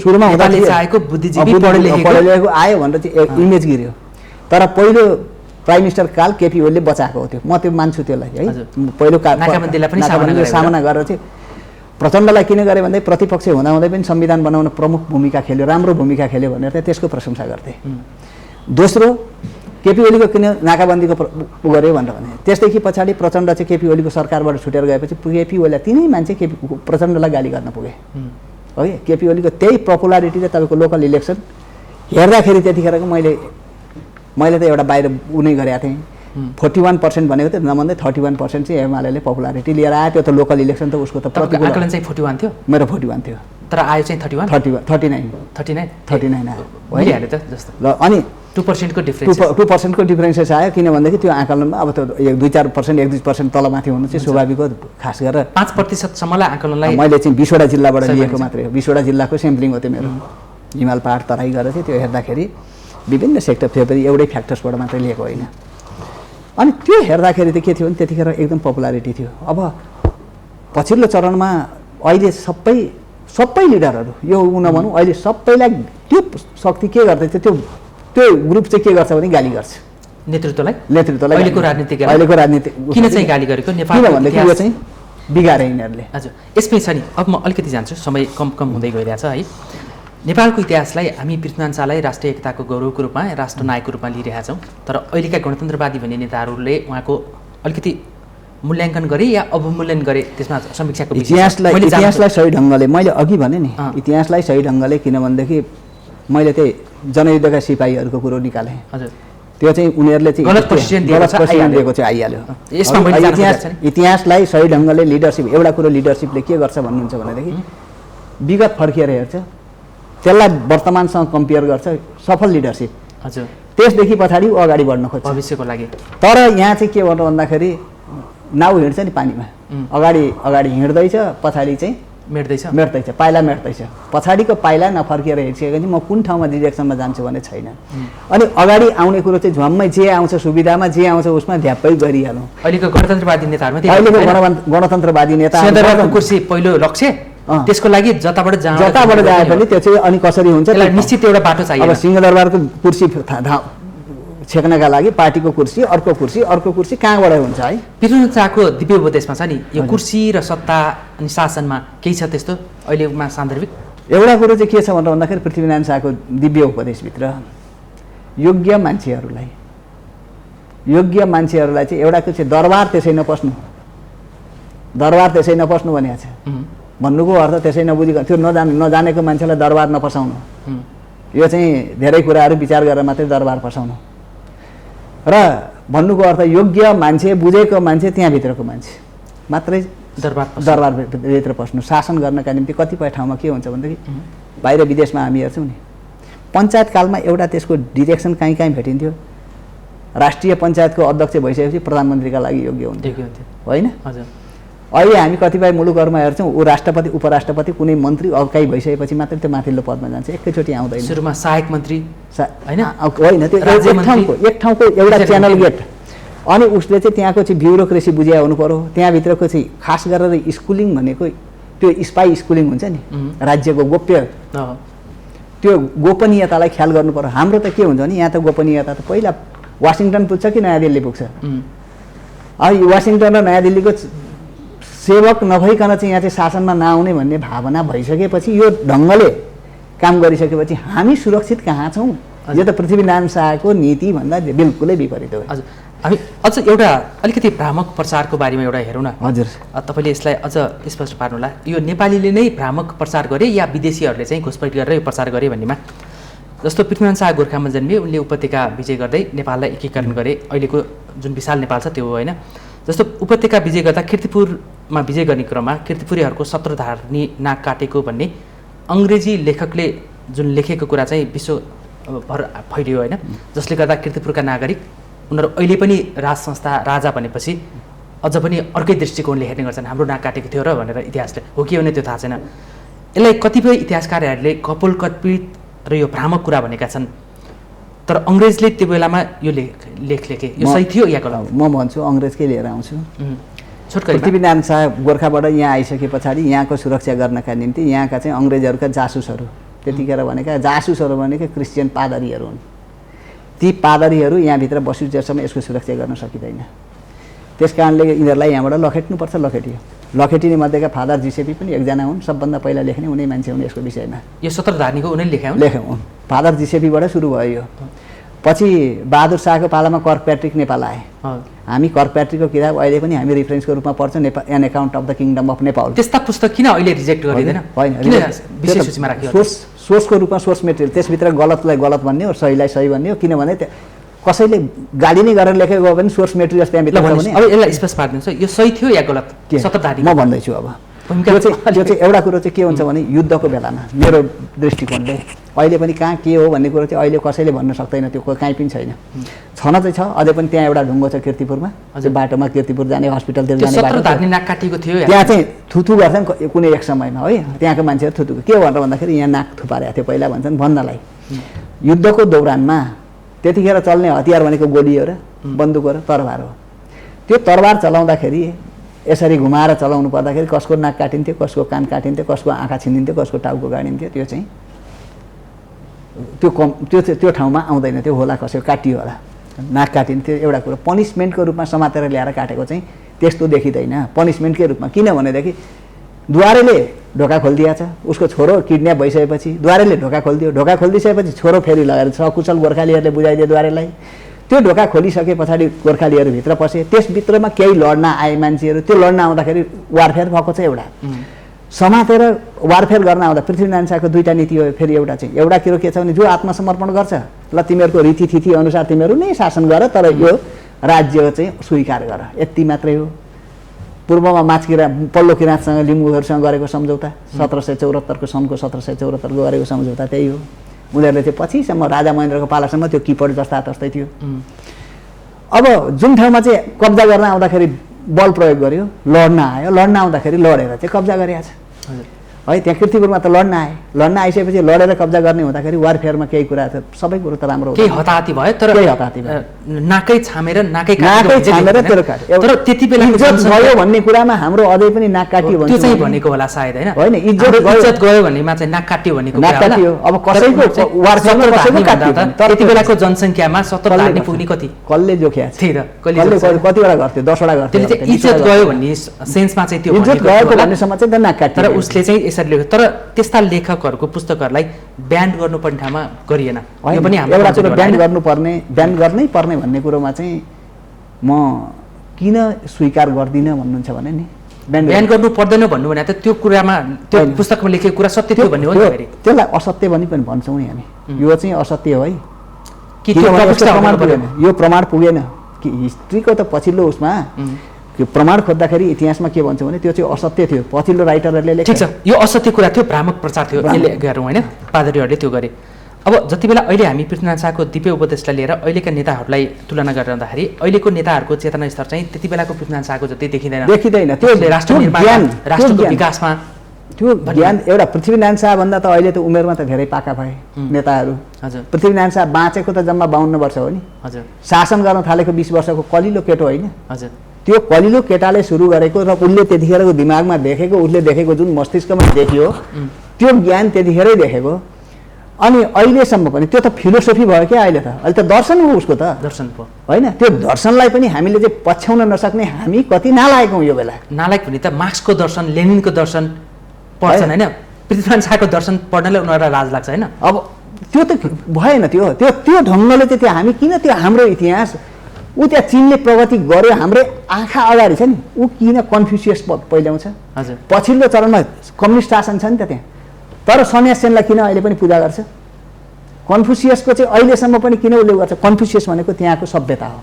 चाहेको बुद्धिजीवी पढे लेखेको आयो भनेर चाहिँ इमेज गिर्यो। तर पहिलो प्राइम मिनिस्टर काल केपी ओलीले बचाएको हो, त्यो म त्यो मान्छु त्यसलाई है। पहिलो सामना गरेर चाहिँ प्रचण्डलाई किन गरे भन्दा प्रतिपक्ष हुँदाहुँदै पनि संविधान बनाउन प्रमुख भूमिका खेल्यो, राम्रो भूमिका खेल्यो भनेर चाहिँ त्यसको प्रशंसा गर्थे। दोस्रो, केपी ओलीको किन नाकाबन्दीको गर्यो भनेर भने त्यसदेखि पछाडि प्रचण्ड चाहिँ केपी ओलीको सरकारबाट छुटेर गएपछि केपी ओलीलाई तिनै मान्छे प्रचण्डलाई गाली गर्न पुगे है। केपी ओलीको त्यही पपुलारिटीले तपाईँको लोकल इलेक्सन हेर्दाखेरि त्यतिखेरको मैले त एउटा बाहिर उनी गरेका थिएँ, 41% भनेको थियो, नभन्दै 31% चाहिँ एमाले पपुलारिटी लिएर आयो। त्यो त लोकल इलेक्सन त उसको त आकलन चाहिँ 41 थियो, मेरो 41 थियो, तर आयो चाहिँ 39 आयो भइहाल्यो त जस्तो। ल अनि 2% को डिफरेन्सेस आयो, किन भनेदेखि त्यो आकलनमा अब त 2-4%, 1-2% तलमाथि हुनु चाहिँ स्वाभाविक हो। खास गरेर 5%सम्मलाई आकलनलाई मैले चाहिँ 20वटा जिल्लाबाट लिएको मात्रै हो, 20वटा जिल्लाको स्याम्पलिङ हो त्यो मेरो। हिमाल पहाड तराई गरेर चाहिँ त्यो हेर्दाखेरि विभिन्न सेक्टर थियो, फेरि एउटै फ्याक्टर्सबाट मात्रै लिएको होइन। अनि त्यो हेर्दाखेरि त के थियो भने त्यतिखेर एकदम पपुलारिटी थियो। अब पछिल्लो चरणमा अहिले सबै लिडरहरू यो नभनौँ, अहिले सबैलाई त्यो शक्ति के गर्दैछ, त्यो ग्रुप चाहिँ के गर्छ भने गाली गर्छ नेतृत्वलाई। अहिलेको राजनीति किन चाहिँ गाली गरेको नेपाल भन्दाखेरि यो चाहिँ बिगारे यिनीहरूले। हजुर, यसमै छ नि। अब म अलिकति जान्छु, समय कम हुँदै गइरहेछ है। नेपालको इतिहासलाई हामी पृथ्वीनारायण शाहलाई राष्ट्रिय एकताको गौरवको रूपमा, राष्ट्रनायकको रूपमा लिइरहेका छौँ। तर अहिलेका गणतन्त्रवादी भन्ने नेताहरूले उहाँको अलिकति मूल्याङ्कन गरे या अवमूल्यन गरे, त्यसमा समीक्षाको इतिहासलाई सही ढङ्गले मैले अघि भने नि, इतिहासलाई सही ढङ्गले किनभनेदेखि मैले त्यही जनयुद्धका सिपाहीहरूको कुरो निकालेँ। हजुर, त्यो चाहिँ उनीहरूले चाहिँ गलत पोजिसन दिएको चाहिँ आइहाल्यो। इतिहासलाई सही ढङ्गले लिडरसिप, एउटा कुरो लिडरसिपले के गर्छ भन्नुहुन्छ भनेदेखि विगत फर्किएर हेर्छ, त्यसलाई वर्तमानसँग कम्पेयर गर्छ, सफल लिडरसिप। हजुर, त्यसदेखि पछाडि ऊ अगाडि बढ्न खोज्छ भविष्यको लागि। तर यहाँ चाहिँ के भन्नु भन्दाखेरि नाउ हिँड्छ नि पानीमा, अगाडि हिँड्दैछ, पछाडि चाहिँ मेट्दैछ, पाइला मेट्दैछ। पछाडिको पाइला नफर्किएर हेरिसकेपछि म कुन ठाउँमा डिरेक्सनमा जान्छु भन्ने छैन। अनि अगाडि आउने कुरो चाहिँ झ्वाम्मै जे आउँछ सुविधामा, जे आउँछ उसमा ध्याप्पै गरिहालौँ। अहिलेको गणतन्त्रवादी नेताहरूमा गणतन्त्रवादी नेता कुर्सी पहिलो लक्ष्य, त्यसको लागि जताबाट जाए पनि त्यो चाहिँ अनि कसरी हुन्छ, निश्चित एउटा बाटो चाहियो। अब सिंहदरबारको कुर्सी छेक्नका लागि पार्टीको कुर्सी, अर्को कुर्सी कहाँबाट हुन्छ है। पृथ्वीनारायण शाहको दिव्य उपदेशमा छ नि, यो कुर्सी र सत्ता अनि शासनमा केही छ त्यस्तो अहिलेमा सान्दर्भिक? एउटा कुरो चाहिँ के छ भनेर भन्दाखेरि पृथ्वीनारायण शाहको दिव्य उपदेशभित्र योग्य मान्छेहरूलाई चाहिँ एउटाको चाहिँ दरबार त्यसै नपस्नु भनेको छ। भन्नुको अर्थ त्यसै नबुझिकन त्यो नजानेको मान्छेलाई दरबार नपसाउनु, यो चाहिँ धेरै कुराहरू विचार गरेर मात्रै दरबार पसाउनु। र भन्नुको अर्थ योग्य मान्छे, बुझेको मान्छे, त्यहाँभित्रको मान्छे मात्रै दरबारभित्र पस्नु। शासन गर्नका निम्ति कतिपय ठाउँमा के हुन्छ भनेदेखि बाहिर विदेशमा हामी हेर्छौँ नि, पञ्चायत कालमा एउटा त्यसको डिरेक्सन कहीँ भेटिन्थ्यो। राष्ट्रिय पञ्चायतको अध्यक्ष भइसकेपछि प्रधानमन्त्रीका लागि योग्य हुन्थ्यो होइन। अहिले हामी कतिपय मुलुकहरूमा हेर्छौँ, ऊ राष्ट्रपति, उपराष्ट्रपति, कुनै मन्त्री अगाइ भइसकेपछि मात्रै त्यो माथिल्लो पदमा जान्छ, एकैचोटि आउँदैन। सुरुमा सहायक मन्त्री होइन, त्यो एक ठाउँको एउटा च्यानल गेट। अनि उसले चाहिँ त्यहाँको चाहिँ ब्युरोक्रेसी बुझिया हुनु पर्यो। त्यहाँभित्रको चाहिँ खास गरेर स्कुलिङ भनेको त्यो स्पाई स्कुलिङ हुन्छ नि, राज्यको गोप्य, त्यो गोपनीयतालाई ख्याल गर्नु पर्यो। हाम्रो त के हुन्छ भने यहाँ त गोपनीयता त पहिला वासिङटन पुग्छ कि नयाँ दिल्ली पुग्छ। अब वासिङटन र नयाँ दिल्लीको सेवक नभइकन चाहिँ यहाँ चाहिँ शासनमा नआउने भन्ने भावना भइसकेपछि यो ढङ्गले काम गरिसकेपछि हामी सुरक्षित कहाँ छौँ? यो त पृथ्वीनारायण शाहको नीतिभन्दा बिल्कुलै विपरीत हो। हजुर, हामी अझ एउटा अलिकति भ्रामक प्रचारको बारेमा एउटा हेरौँ न। हजुर, तपाईँले यसलाई अझ स्पष्ट पार्नुहोला, यो नेपालीले नै भ्रामक प्रचार गरे या विदेशीहरूले चाहिँ घुसपैठ गरेर यो प्रचार गरे भन्नेमा? जस्तो पृथ्वीनारायण शाह गोर्खामा जन्मिए, उनले उपत्यका विजय गर्दै नेपाललाई एकीकरण गरे, अहिलेको जुन विशाल नेपाल छ त्यो हो होइन। जस्तो उपत्यका विजय गर्दा किर्तिपुरमा विजय गर्ने क्रममा किर्तिपुरीहरूको सत्रधार्नी नाक काटेको भन्ने अङ्ग्रेजी लेखकले जुन लेखेको कुरा चाहिँ विश्वभर फैलियो होइन, जसले गर्दा किर्तिपुरका नागरिक उनीहरू अहिले पनि राज संस्था राजा भनेपछि अझ पनि अर्कै दृष्टिकोणले हेर्ने गर्छन्, हाम्रो नाक काटेको थियो र भनेर इतिहासले, हो कि भने त्यो थाहा छैन। यसलाई कतिपय इतिहासकारहरूले कपोलकल्पित र यो भ्रामक कुरा भनेका छन्, तर अङ्ग्रेजले त्यो बेलामा यो लेख लेखे, यो सही थियो या गलत? म भन्छु अङ्ग्रेजकै लिएर आउँछु। छोटकरी पृथ्वीनारायण शाह गोर्खाबाट यहाँ आइसके पछाडि यहाँको सुरक्षा गर्नका निम्ति यहाँका चाहिँ अङ्ग्रेजहरूका जासुसहरू, त्यतिखेर भनेका जासुसहरू भनेको क्रिस्चियन पादरीहरू हुन्। ती पादरीहरू यहाँभित्र बसुन्जेलसम्म यसको सुरक्षा गर्न सकिँदैन। त्यस कारणले यिनीहरूलाई यहाँबाट लखेट्नुपर्छ। लखेटिने मध्येका फादर जिसेपी पनि एकजना हुन्, सबभन्दा पहिला लेख्ने उनी मान्छे हुन् यसको विषयमा। यो सत्रधार्नीको उनीले लेखे हुन्। फादर जिसेपीबाट सुरु भयो यो। पछि बहादुर शाहको पालामा कर्कप्याट्रिक नेपाल आए। हामी कर्कप्याट्रिकको किताब अहिले पनि हामी रेफरेन्सको रूपमा पढ्छौँ, an account of the kingdom of Nepal. त्यस्ता पुस्तक किन अहिले रिजेक्ट गरिँदैन? होइन, विशेष सूचीमा राखियो। सोर्सको रूपमा सोर्स मेटेरियल, त्यसभित्र गलतलाई गलत भन्ने हो, सहीलाई सही भन्ने हो। किनभने कसैले गाली नै गरेर लेखेको हो भने सोर्स मेटेरियल त्यहाँभित्र पनि। अब यसलाई स्पष्ट पारिदिनुहोस्, यो सही थियो या गलत? सत्रधारी म भन्दैछु। अब त्यो चाहिँ एउटा कुरो चाहिँ के हुन्छ भने युद्धको बेलामा मेरो दृष्टिकोणले अहिले पनि कहाँ के हो भन्ने कुरो चाहिँ अहिले कसैले भन्न सक्दैन, त्यो कहीँ पनि छैन। छन चाहिँ छ, अझै पनि त्यहाँ एउटा ढुङ्गो छ किर्तिपुरमा, अझै बाटोमा किर्तिपुर जाने हस्पिटलतिर जाने बाटो, नाक काटिएको थियो। त्यहाँ चाहिँ थुथु गर्छन् कुनै एक समयमा है, त्यहाँको मान्छेहरू थुथु के भनेर भन्दाखेरि यहाँ नाक थुपारेको थियो पहिला भन्छन् भन्नलाई। युद्धको दौरानमा त्यतिखेर चल्ने हतियार भनेको गोली हो र बन्दुक हो र तरबार हो। त्यो तरबार चलाउँदाखेरि यसरी घुमाएर चलाउनु पर्दाखेरि कसको नाक काटिन्थ्यो, कसको कान काटिन्थ्यो, कसको आँखा छिनिन्थ्यो, कसको टाउको गाडिन्थ्यो। त्यो चाहिँ त्यो ठाउँमा आउँदैन, त्यो होला कसैको काटियो होला, नाक काटिन्थ्यो। एउटा कुरो पनिसमेन्टको रूपमा समातेर ल्याएर काटेको चाहिँ त्यस्तो देखिँदैन पनिसमेन्टकै रूपमा। किनभनेदेखि द्वारेले ढोका खोलिदिएको छ, उसको छोरो किडन्याप भइसकेपछि द्वारेले ढोका खोलिदियो, ढोका खोलिदिइसकेपछि छोरो फेरि लगेर सकुशल गोर्खालीहरूले बुझाइदियो द्वारेलाई। त्यो ढोका खोलिसके पछाडि गोर्खालीहरू भित्र पसे, त्यसभित्रमा केही लड्न आए मान्छेहरू, त्यो लड्न आउँदाखेरि वारफेयर भएको छ। एउटा समातेर वारफेयर गर्न आउँदा पृथ्वीनारायण शाहको दुईवटा नीति हो। फेरि एउटा कुरो के छ भने जो आत्मसमर्पण गर्छ, ल तिमीहरूको रीतिथिति अनुसार तिमीहरू नै शासन गर, तर यो राज्य चाहिँ स्वीकार गर, यति मात्रै हो। पूर्वमा पल्लो किराँतसँग लिम्बूहरूसँग गरेको सम्झौता 1774 सनको 1774 गरेको सम्झौता त्यही हो। उनीहरूले चाहिँ पछिसम्म राजा महेन्द्रको पालासम्म त्यो किपट जस्तै थियो। अब जुन ठाउँमा चाहिँ कब्जा गर्न आउँदाखेरि बल प्रयोग गर्यो, लड्न आयो, लड्न आउँदाखेरि लडेर चाहिँ कब्जा गरेको छ है। त्यहाँ किर्तिपुरमा त लड्न आइसकेपछि लडेर कब्जा गर्ने हुँदाखेरि वारफेयरमा केही कुरा त सबै कुरो त राम्रो केही हताहती भयो, तर नाकै छामेर तेरो काट्यो। तर त्यति बेला इज्जत गयो भन्ने कुरामा हाम्रो अझै पनि नाक काटियो त्यो चाहिँ भनेको होला सायद होइन, इज्जत गयो भन्नेमा चाहिँ नाक काट्यो भनेको नाक काटियो। अब कसैको वारफेयरमा कसैको काट्यो, तर त्यति बेलाको जनसङ्ख्यामा 70 धार्नी पुग्ने कति कसले जोख्या थिए र कतिवटा गर्थ्यो, 10वटा गर्थ्यो। इज्जत गयो भन्ने सेन्समा चाहिँ त्यो इज्जत गएको भन्नेसम्म चाहिँ नाक काट्यो। तर उसले चाहिँ यसरी लेख्यो, तर त्यस्ता लेखकहरूको पुस्तकहरूलाई ब्यान गर्नुपर्ने ठाउँमा गरिएन। यो पनि एउटा कुरो ब्यान गर्नै पर्ने भन्ने कुरोमा चाहिँ म किन स्वीकार गर्दिनँ भन्नुहुन्छ भने नि, ब्यान गर्नु पर्दैन भन्नु भने त त्यो कुरामा त्यो पुस्तकमा लेखेको कुरा सत्य थियो भन्ने हो नि। त्यसलाई असत्य पनि भन्छौँ नि हामी, यो चाहिँ असत्य हो है कि यो प्रमाण पुगेन कि हिस्ट्रीको त पछिल्लो उसमा प्रमाण खोज्दाखेरि इतिहासमा के भन्छ भने त्यो चाहिँ असत्य थियो, पछिल्लो राइटरहरूले लेखे। ठिक छ, यो असत्य कुरा थियो, भ्रामक प्रचार थियो, यसले गरौँ होइन, पादरीहरूले त्यो गरे। अब जति बेला अहिले हामी पृथ्वीनारायण शाहको दिव्य उपदेशलाई लिएर अहिलेका नेताहरूलाई तुलना गरिरहँदाखेरि अहिलेको नेताहरूको चेतना स्तर चाहिँ त्यति बेलाको पृथ्वीनारायण शाहको जति देखिँदैन। त्यो राष्ट्र निर्माण, राष्ट्रको विकासमा त्यो ज्ञान एउटा पृथ्वीनारायण शाहभन्दा त अहिले त उमेरमा त धेरै पाका भए नेताहरू। हजुर, पृथ्वीनारायण शाह बाँचेको त जम्मा 52 वर्ष हो नि। हजुर, शासन गर्न थालेको 20 वर्षको कलिलो केटो होइन। हजुर, त्यो कलिलो केटाले सुरु गरेको र उसले त्यतिखेरको दिमागमा देखेको, उसले देखेको जुन मस्तिष्कमा देखियो त्यो ज्ञान त्यतिखेरै देखेको। अनि अहिलेसम्म पनि त्यो त फिलोसोफी भयो क्या अहिले त दर्शन हो उसको त दर्शन पो होइन त्यो दर्शनलाई पनि हामीले चाहिँ पछ्याउन नसक्ने हामी कति नालायक हौँ यो बेला नालायक भने त मार्क्सको दर्शन लेनिनको दर्शन पढ्छन् होइन पृथ्वीनारायण शाहको दर्शन पढ्नलाई उनीहरूलाई लाज लाग्छ होइन अब त्यो त भएन त्यो ढङ्गले चाहिँ त्यो हामी किन त्यो हाम्रो इतिहास ऊ त्यहाँ चिनले प्रगति गर्यो हाम्रै आँखा अगाडि छ नि ऊ किन कन्फ्युसियस पहिल्याउँछ हजुर पछिल्लो चरणमा कम्युनिस्ट शासन छ नि त त्यहाँ तर सन्यासीलाई किन अहिले पनि पूजा गर्छ कन्फ्युसियसको चाहिँ अहिलेसम्म पनि किन उसले गर्छ कन्फ्युसियस भनेको त्यहाँको सभ्यता हो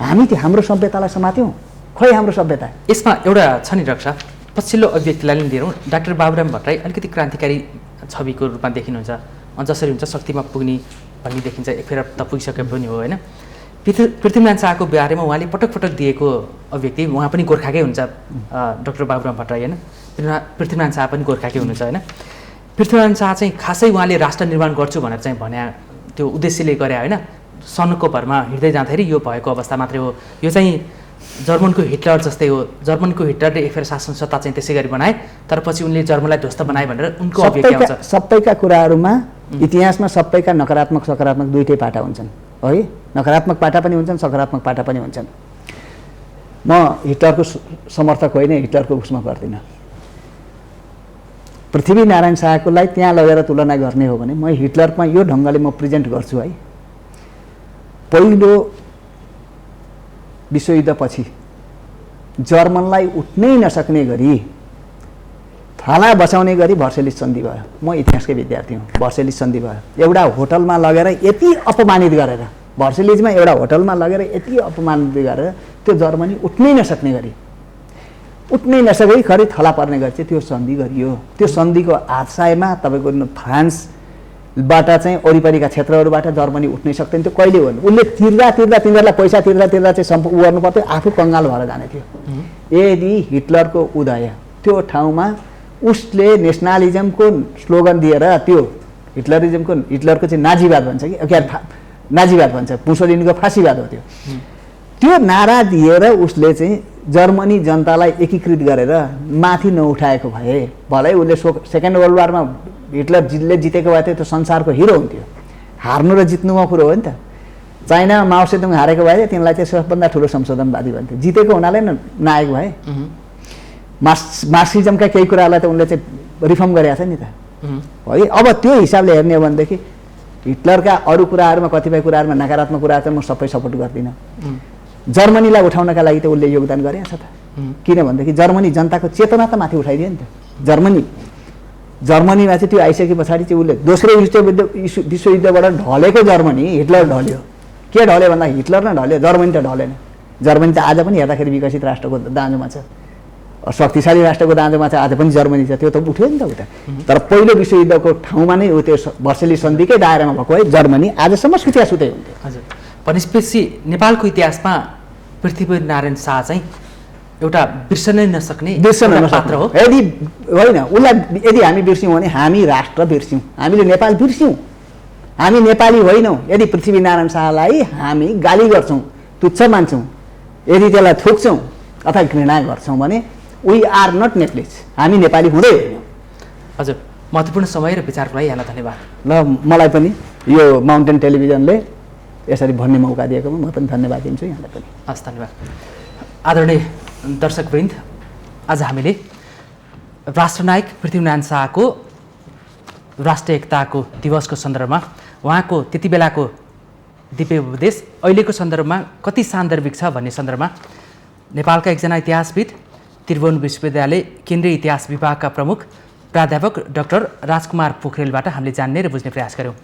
हामी त्यो हाम्रो सभ्यतालाई समात्यौँ खै हाम्रो सभ्यता यसमा एउटा छ नि रक्षा पछिल्लो अभिव्यक्तिलाई पनि लिएर डाक्टर बाबुराम भट्टराई अलिकति क्रान्तिकारी छविको रूपमा देखिनुहुन्छ जसरी हुन्छ शक्तिमा पुग्ने भन्ने देखिन्छ एक फेर त पुगिसके पनि हो होइन पृथ्वीनारायण शाहको बारेमा उहाँले पटक पटक दिएको अभिव्यक्ति उहाँ पनि गोर्खाकै हुन्छ डाक्टर बाबुराम भट्टराई होइन पृथ्वीनारायण शाह पनि गोर्खाकै हुनुहुन्छ होइन पृथ्वीनारायण शाह चाहिँ खासै उहाँले राष्ट्र निर्माण गर्छु भनेर चाहिँ भने त्यो उद्देश्यले गरे होइन सनको भरमा हिँड्दै जाँदाखेरि यो भएको अवस्था मात्रै हो यो चाहिँ जर्मनको हिटलर जस्तै हो जर्मनको हिटलरले एक फेर शासन सत्ता चाहिँ त्यसै गरी बनाए तर पछि उनले जर्मनलाई ध्वस्त बनाए भनेर उनको अभिव्यक्ति आउँछ सबैका कुराहरूमा इतिहासमा सबैका नकारात्मक सकारात्मक दुईटै पाटा हुन्छन् है नकारात्मक पाटा पनि हुन्छन् सकारात्मक पाटा पनि हुन्छन् म हिटलरको समर्थक होइन हिटलरको उसमा गर्दिनँ पृथ्वीनारायण शाहकोलाई त्यहाँ लगेर तुलना गर्ने हो भने म हिटलरमा यो ढङ्गले म प्रेजेन्ट गर्छु है पहिलो विश्वयुद्धपछि जर्मनलाई उठ्नै नसक्ने गरी थाला बचाउने गरी भर्सेलिस सन्धि भयो म इतिहासकै विद्यार्थी हुँ भर्सेलिस सन्धि भयो एउटा होटलमा लगेर यति अपमानित गरेर भर्सेलिजमा एउटा होटलमा लगेर यति अपमानित गरेर त्यो जर्मनी उठ्नै नसक्ने गरी उठ्नै नसकेकै खरि थला पर्ने गरी चाहिँ त्यो सन्धि गरियो त्यो सन्धिको आशयमा तपाईँको फ्रान्सबाट चाहिँ वरिपरिका क्षेत्रहरूबाट जर्मनी उठ्नै सक्दैन त्यो कहिले हो उसले तिनीहरूलाई पैसा तिर्दा चाहिँ उ गर्नु पर्थ्यो आफू कङ्गाल भएर जाने थियो यदि हिटलरको उदय त्यो ठाउँमा उसले नेसनलिजमको स्लोगन दिएर त्यो हिटलरको चाहिँ नाजीवाद भन्छ कि क्या नाजीवाद भन्छ मुसोलिनीको फाँसीवाद हो त्यो नारा दिएर उसले चाहिँ जर्मनी जनतालाई एकीकृत गरेर माथि नउठाएको भए भलै उसले सेकेन्ड वर्ल्ड वारमा हिटलरले जितेको भए त्यो संसारको हिरो हुन्थ्यो हार्नु र जित्नुमा कुरो हो नि त चाइनामा माओ सेतुङ हारेको भए तिनलाई चाहिँ सबभन्दा ठुलो संशोधनवादी भन्थ्यो जितेको हुनाले नायक भए मार्क्सिजमका केही कुरालाई त उनले चाहिँ रिफर्म गरेका छ नि त है अब त्यो हिसाबले हेर्ने हो भनेदेखि हिटलरका अरू कुराहरूमा कतिपय कुराहरूमा नकारात्मक कुराहरू चाहिँ म सबै सपोर्ट गर्दिनँ जर्मनीलाई उठाउनका लागि त उसले योगदान गरेको छ त किन भनेदेखि जर्मनी जनताको चेतना त माथि उठाइदियो नि त जर्मनीमा चाहिँ त्यो आइसके पछाडि चाहिँ उसले दोस्रो विश्वयुद्धबाट ढलेको जर्मनी हिटलर ढल्यो के ढल्यो भन्दा हिटलर नै ढल्यो जर्मनी त ढलेन जर्मनी त आज पनि हेर्दाखेरि विकसित राष्ट्रको दाँजोमा छ शक्तिशाली राष्ट्रको दाँजोमा चाहिँ आज पनि जर्मनी छ त्यो त उठ्यो नि त उता तर पहिलो विश्वयुद्धको ठाउँमा नै त्यो भर्सेलिस सन्धिकै दायरामा भएको है जर्मनी आजसम्म सुत्या सुतै हुन्थ्यो हजुर भनेपछि नेपालको इतिहासमा पृथ्वीनारायण शाह चाहिँ एउटा बिर्सनै नसक्ने पात्र हो यदि होइन उसलाई यदि हामी बिर्स्यौँ भने हामी राष्ट्र बिर्स्यौँ हामीले नेपाल बिर्स्यौँ हामी नेपाली होइनौँ यदि पृथ्वीनारायण शाहलाई हामी गाली गर्छौँ तुच्छ मान्छौँ यदि त्यसलाई थुक्छौँ अथवा घृणा गर्छौँ भने वी आर नट नेप्लिज हामी नेपाली हुँदै होइनौँ हजुर महत्त्वपूर्ण समय र विचारको लागि यहाँलाई धन्यवाद ल मलाई पनि यो माउन्टेन टेलिभिजनले यसरी भन्ने मौका दिएकोमा म पनि धन्यवाद दिन्छु यहाँलाई पनि हस् धन्यवाद आदरणीय दर्शकवृन्द आज हामीले राष्ट्रनायक पृथ्वीनारायण शाहको राष्ट्रिय एकताको दिवसको सन्दर्भमा उहाँको त्यति बेलाको दिव्य उपदेश अहिलेको सन्दर्भमा कति सान्दर्भिक छ भन्ने सन्दर्भमा नेपालका एकजना इतिहासविद त्रिभुवन विश्वविद्यालय केन्द्रीय इतिहास विभागका प्रमुख प्राध्यापक डाक्टर राजकुमार पोखरेलबाट हामीले जान्ने र बुझ्ने प्रयास गऱ्यौँ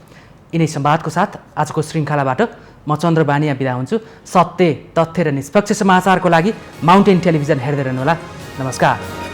यिनै संवादको साथ आजको श्रृङ्खलाबाट म चन्द्र बानिया बिदा हुन्छु सत्य तथ्य र निष्पक्ष समाचारको लागि माउन्टेन टेलिभिजन हेर्दै रहनुहोला नमस्कार